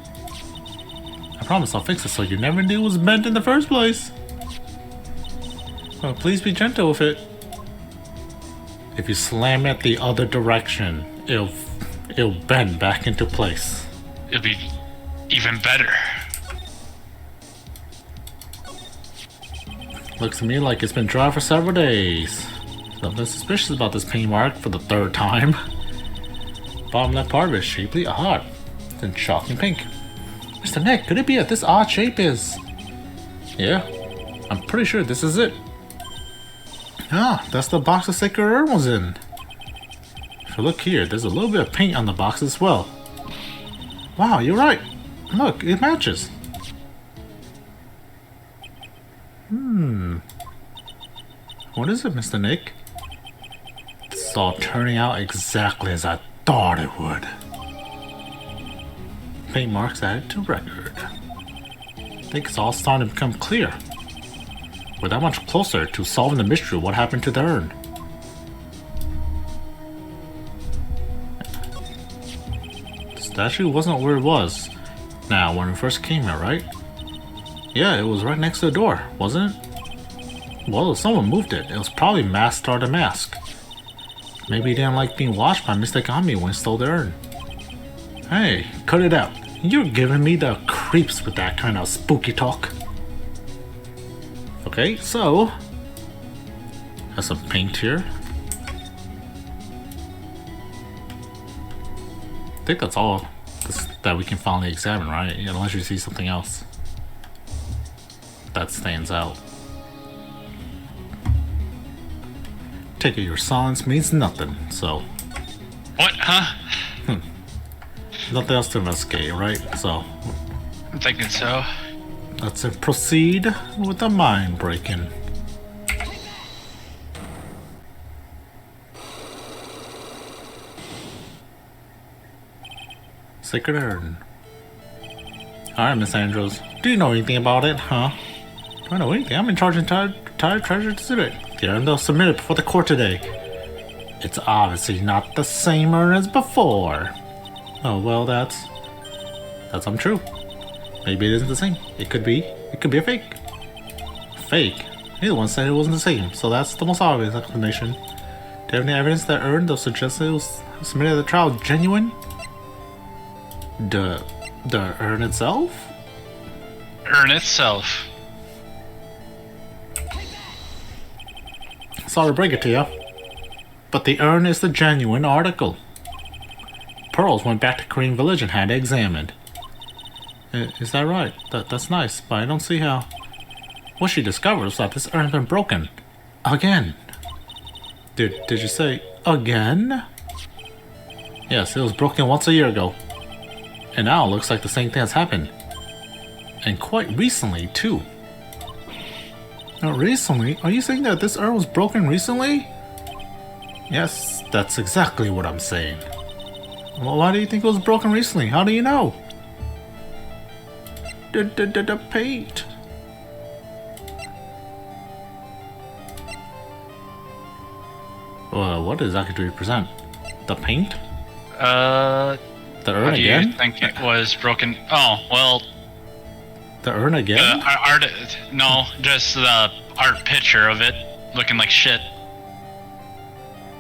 Speaker 1: I promise I'll fix it so you never knew it was bent in the first place. Oh, please be gentle with it. If you slam it the other direction, it'll bend back into place.
Speaker 2: It'll be even better.
Speaker 1: Looks to me like it's been dry for several days. Something suspicious about this paint mark for the third time. Bottom left part of it is shapely odd. It's in shocking pink. Mr. Nick, could it be that this odd shape is... Yeah, I'm pretty sure this is it. Ah, that's the box the sacred urn was in. If you look here, there's a little bit of paint on the box as well. Wow, you're right. Look, it matches. What is it, Mr. Nick? This is all turning out exactly as I thought it would. Paint marks added to record. I think it's all starting to become clear. We're that much closer to solving the mystery of what happened to the urn. The statue wasn't where it was. Now, when we first came here, right? Yeah, it was right next to the door, wasn't it? Well, if someone moved it, it was probably Mask or the Mask. Maybe he didn't like being watched by Mr. Gami when he stole the urn. Hey, cut it out. You're giving me the creeps with that kind of spooky talk. Okay, so... Has some paint here. I think that's all that we can finally examine, right? Unless you see something else that stands out. Take it your silence means nothing, so...
Speaker 2: What, huh?
Speaker 1: Nothing else to investigate, right? So...
Speaker 2: I'm thinking so.
Speaker 1: Let's proceed with the mind breaking. Sacred Urn. Alright, Miss Andrews. Do you know anything about it, huh? Do I know anything? I'm in charge of entire treasure exhibit. The urn they'll submit it before the court today. It's obviously not the same urn as before. Oh, well, that's untrue. Maybe it isn't the same. It could be a fake. Fake? Neither one said it wasn't the same, so that's the most obvious explanation. Do you have any evidence that urn they'll suggest it was submitted at the trial genuine? The urn itself?
Speaker 2: Urn itself.
Speaker 1: Sorry to break it to you, but the urn is the genuine article. Pearls went back to Korean village and had it examined. Is that right? That's nice, but I don't see how... What she discovered was that this urn had been broken. Again. Did you say again? Yes, it was broken once a year ago. And now it looks like the same thing has happened. And quite recently, too. Recently? Are you saying that this urn was broken recently? Yes, that's exactly what I'm saying. Well, why do you think it was broken recently? How do you know? The paint. What exactly do you present? The paint? The urn
Speaker 2: how do
Speaker 1: again?
Speaker 2: you think it was broken? Oh, well...
Speaker 1: The urn again?
Speaker 2: Art, no, just the art picture of it looking like shit.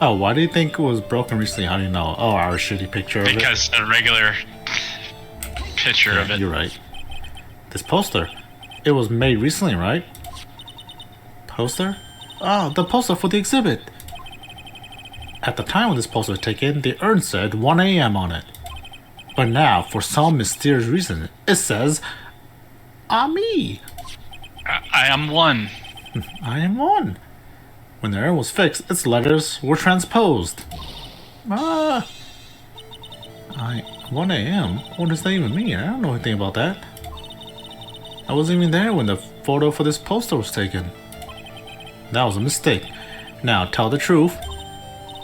Speaker 1: Oh, why do you think it was broken recently? How do you know? Oh, our shitty picture of it?
Speaker 2: Because a regular picture of it.
Speaker 1: You're right. This poster, it was made recently, right? Poster? Oh, the poster for the exhibit. At the time when this poster was taken, the urn said 1 a.m. on it. But now, for some mysterious reason, it says, me.
Speaker 2: I am one.
Speaker 1: I am one. When the urn was fixed, its letters were transposed. 1 a.m.? What does that even mean? I don't know anything about that. I wasn't even there when the photo for this poster was taken. That was a mistake. Now tell the truth.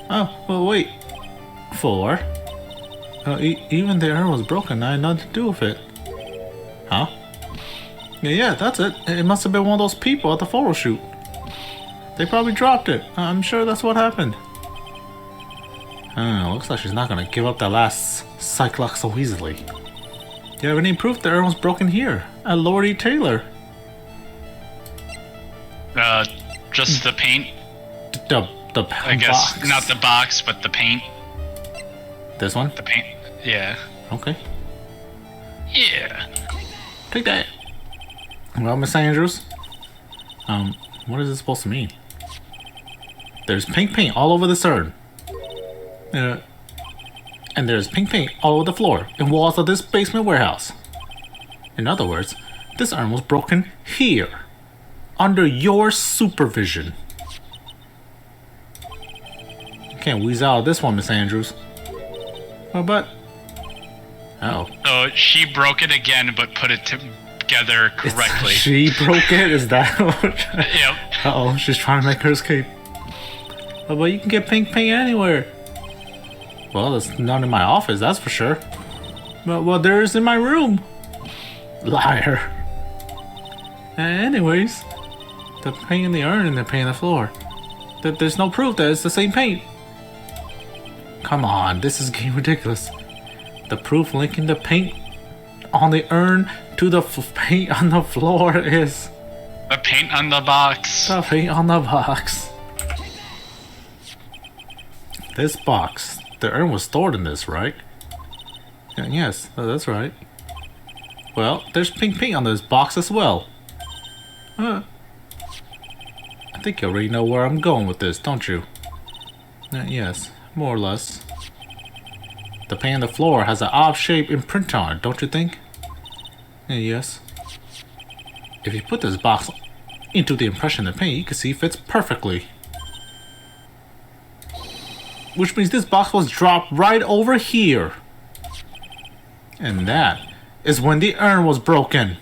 Speaker 1: Oh, well, wait. 4. Even the urn was broken. I had nothing to do with it. Huh? Yeah, that's it. It must have been one of those people at the photo shoot. They probably dropped it. I'm sure that's what happened. Looks like she's not gonna give up that last Cyclops so easily. Do you have any proof the urn was broken here? At Lord E. Taylor?
Speaker 2: Just the paint.
Speaker 1: The
Speaker 2: I guess
Speaker 1: box.
Speaker 2: not the box, but the paint.
Speaker 1: This one?
Speaker 2: The paint. Yeah.
Speaker 1: Okay.
Speaker 2: Yeah.
Speaker 1: Take that. Well, Miss Andrews. What is this supposed to mean? There's pink paint all over this urn. And there's pink paint all over the floor and walls of this basement warehouse. In other words, this urn was broken here, under your supervision. You can't wheeze out of this one, Miss Andrews. Oh, but... Oh.
Speaker 2: So she broke it again, but put it together correctly.
Speaker 1: She broke it? Is that what...
Speaker 2: Yep.
Speaker 1: Uh-oh, she's trying to make her escape. Oh, but you can get pink paint anywhere. Well, there's none in my office, that's for sure. But well, there is in my room. Liar. Anyways, the paint in the urn and the paint on the floor. There's no proof that it's the same paint. Come on, this is getting ridiculous. The proof linking the paint on the urn to the paint on the floor is...
Speaker 2: The paint on the box.
Speaker 1: The paint on the box. This box. The urn was stored in this, right? Yes, that's right. Well, there's pink paint on this box as well. I think you already know where I'm going with this, don't you? Yes, more or less. The paint on the floor has an odd-shaped imprint on it, don't you think? Yes. If you put this box into the impression of the paint, you can see it fits perfectly. Which means this box was dropped right over here. And that is when the urn was broken.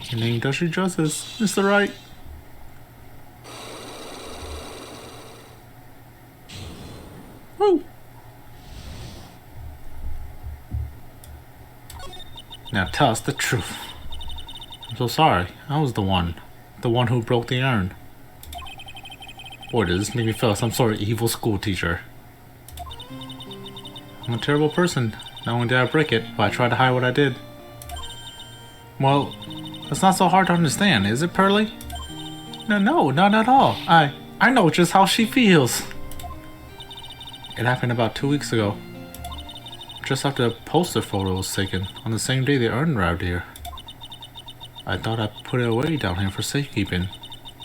Speaker 1: Your name does you justice, Mr. Wright. Woo! Now tell us the truth. I'm so sorry. I was the one who broke the urn. Boy, does this make me feel like some sort of evil school teacher. I'm a terrible person. Not only did I break it, but I tried to hide what I did. Well, it's not so hard to understand, is it, Pearly? No, not at all. I know just how she feels. It happened about 2 weeks ago. Just after the poster photo was taken, on the same day the urn arrived here. I thought I put it away down here for safekeeping.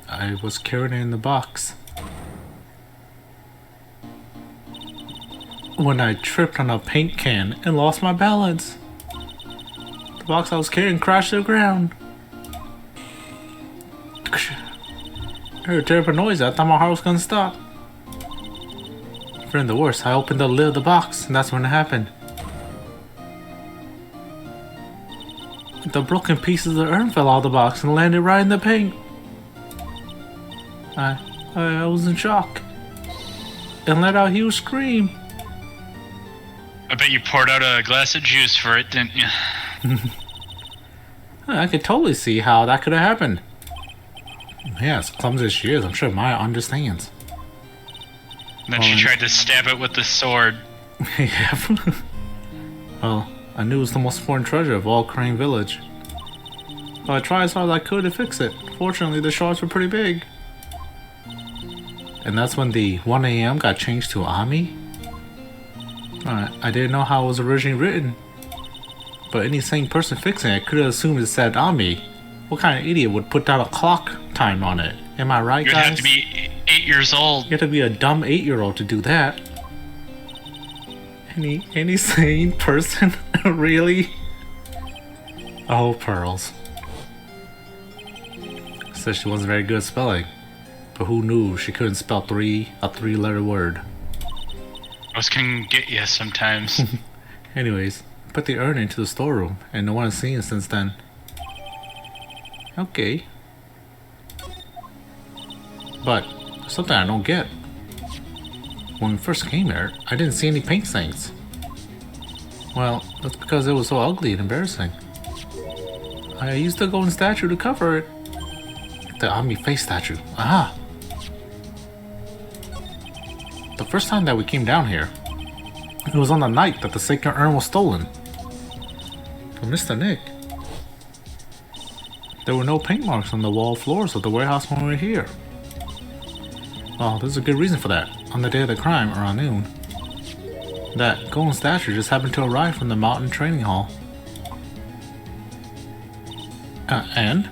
Speaker 1: I was carrying it in the box. When I tripped on a paint can and lost my balance. The box I was carrying crashed to the ground. I heard a terrible noise. I thought my heart was gonna stop. Fearing the worst, I opened the lid of the box, and that's when it happened. The broken pieces of the urn fell out of the box and landed right in the paint. I was in shock and let out a huge scream.
Speaker 2: I bet you poured out a glass of juice for it, didn't you?
Speaker 1: I could totally see how that could have happened. Yeah, as clumsy as she is, I'm sure Maya understands.
Speaker 2: And then she tried to stab it with the sword.
Speaker 1: Yeah. Well, I knew it was the most important treasure of all Crane Village. So I tried as hard as I could to fix it. Fortunately, the shards were pretty big. And that's when the 1 a.m. got changed to Ami? I didn't know how it was originally written. But any sane person fixing it could have assumed it said Ami. What kind of idiot would put down a clock time on it? Am I right,
Speaker 2: You'd
Speaker 1: guys?
Speaker 2: have to be 8 years old.
Speaker 1: You have to be a dumb 8-year-old to do that. Any sane person? Really? Oh, Pearls. Said she wasn't very good at spelling. But who knew she couldn't spell a 3-letter word?
Speaker 2: Those can get you sometimes.
Speaker 1: Anyways, put the urn into the storeroom, and no one has seen it since then. Okay. But, there's something I don't get. When we first came here, I didn't see any paint stains. Well, that's because it was so ugly and embarrassing. I used the golden statue to cover it. The Ami face statue. Aha! The first time that we came down here, it was on the night that the sacred urn was stolen. But Mr. Nick, there were no paint marks on the wall floors of the warehouse when we were here. Well, there's a good reason for that. On the day of the crime, around noon, that golden statue just happened to arrive from the mountain training hall. And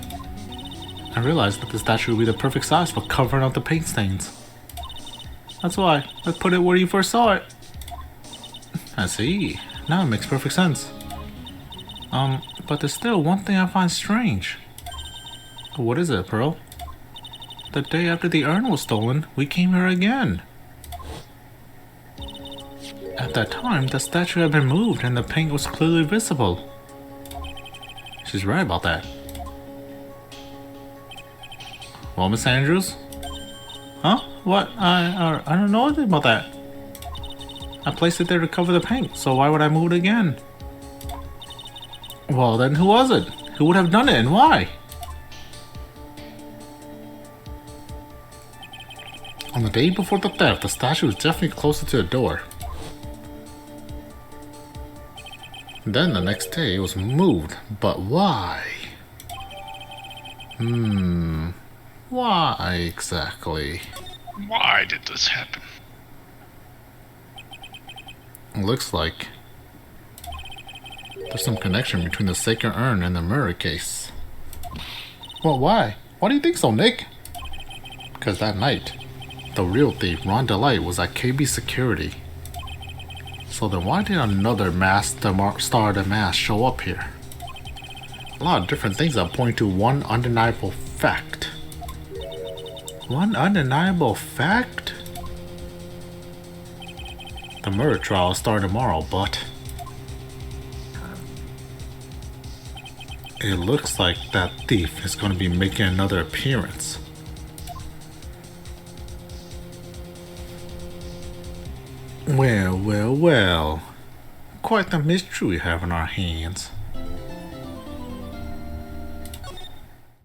Speaker 1: I realized that the statue would be the perfect size for covering up the paint stains. That's why I put it where you first saw it. I see. Now it makes perfect sense. But there's still one thing I find strange. What is it, Pearl? The day after the urn was stolen, we came here again. At that time, the statue had been moved and the paint was clearly visible. She's right about that. Well, Miss Andrews? Huh? What? I don't know anything about that. I placed it there to cover the paint, so why would I move it again? Well, then who was it? Who would have done it and why? On the day before the theft, the statue was definitely closer to the door. Then the next day it was moved, but why? Why exactly?
Speaker 2: Why did this happen?
Speaker 1: It looks like there's some connection between the sacred urn and the murder case. Well, why? Why do you think so, Nick? Because that night, the real thief, Ron Delight, was at KB Security. So then why did another masked star of the mask show up here? A lot of different things that point to one undeniable fact. One undeniable fact? The murder trial starts tomorrow, but it looks like that thief is going to be making another appearance. Well. Quite the mystery we have in our hands.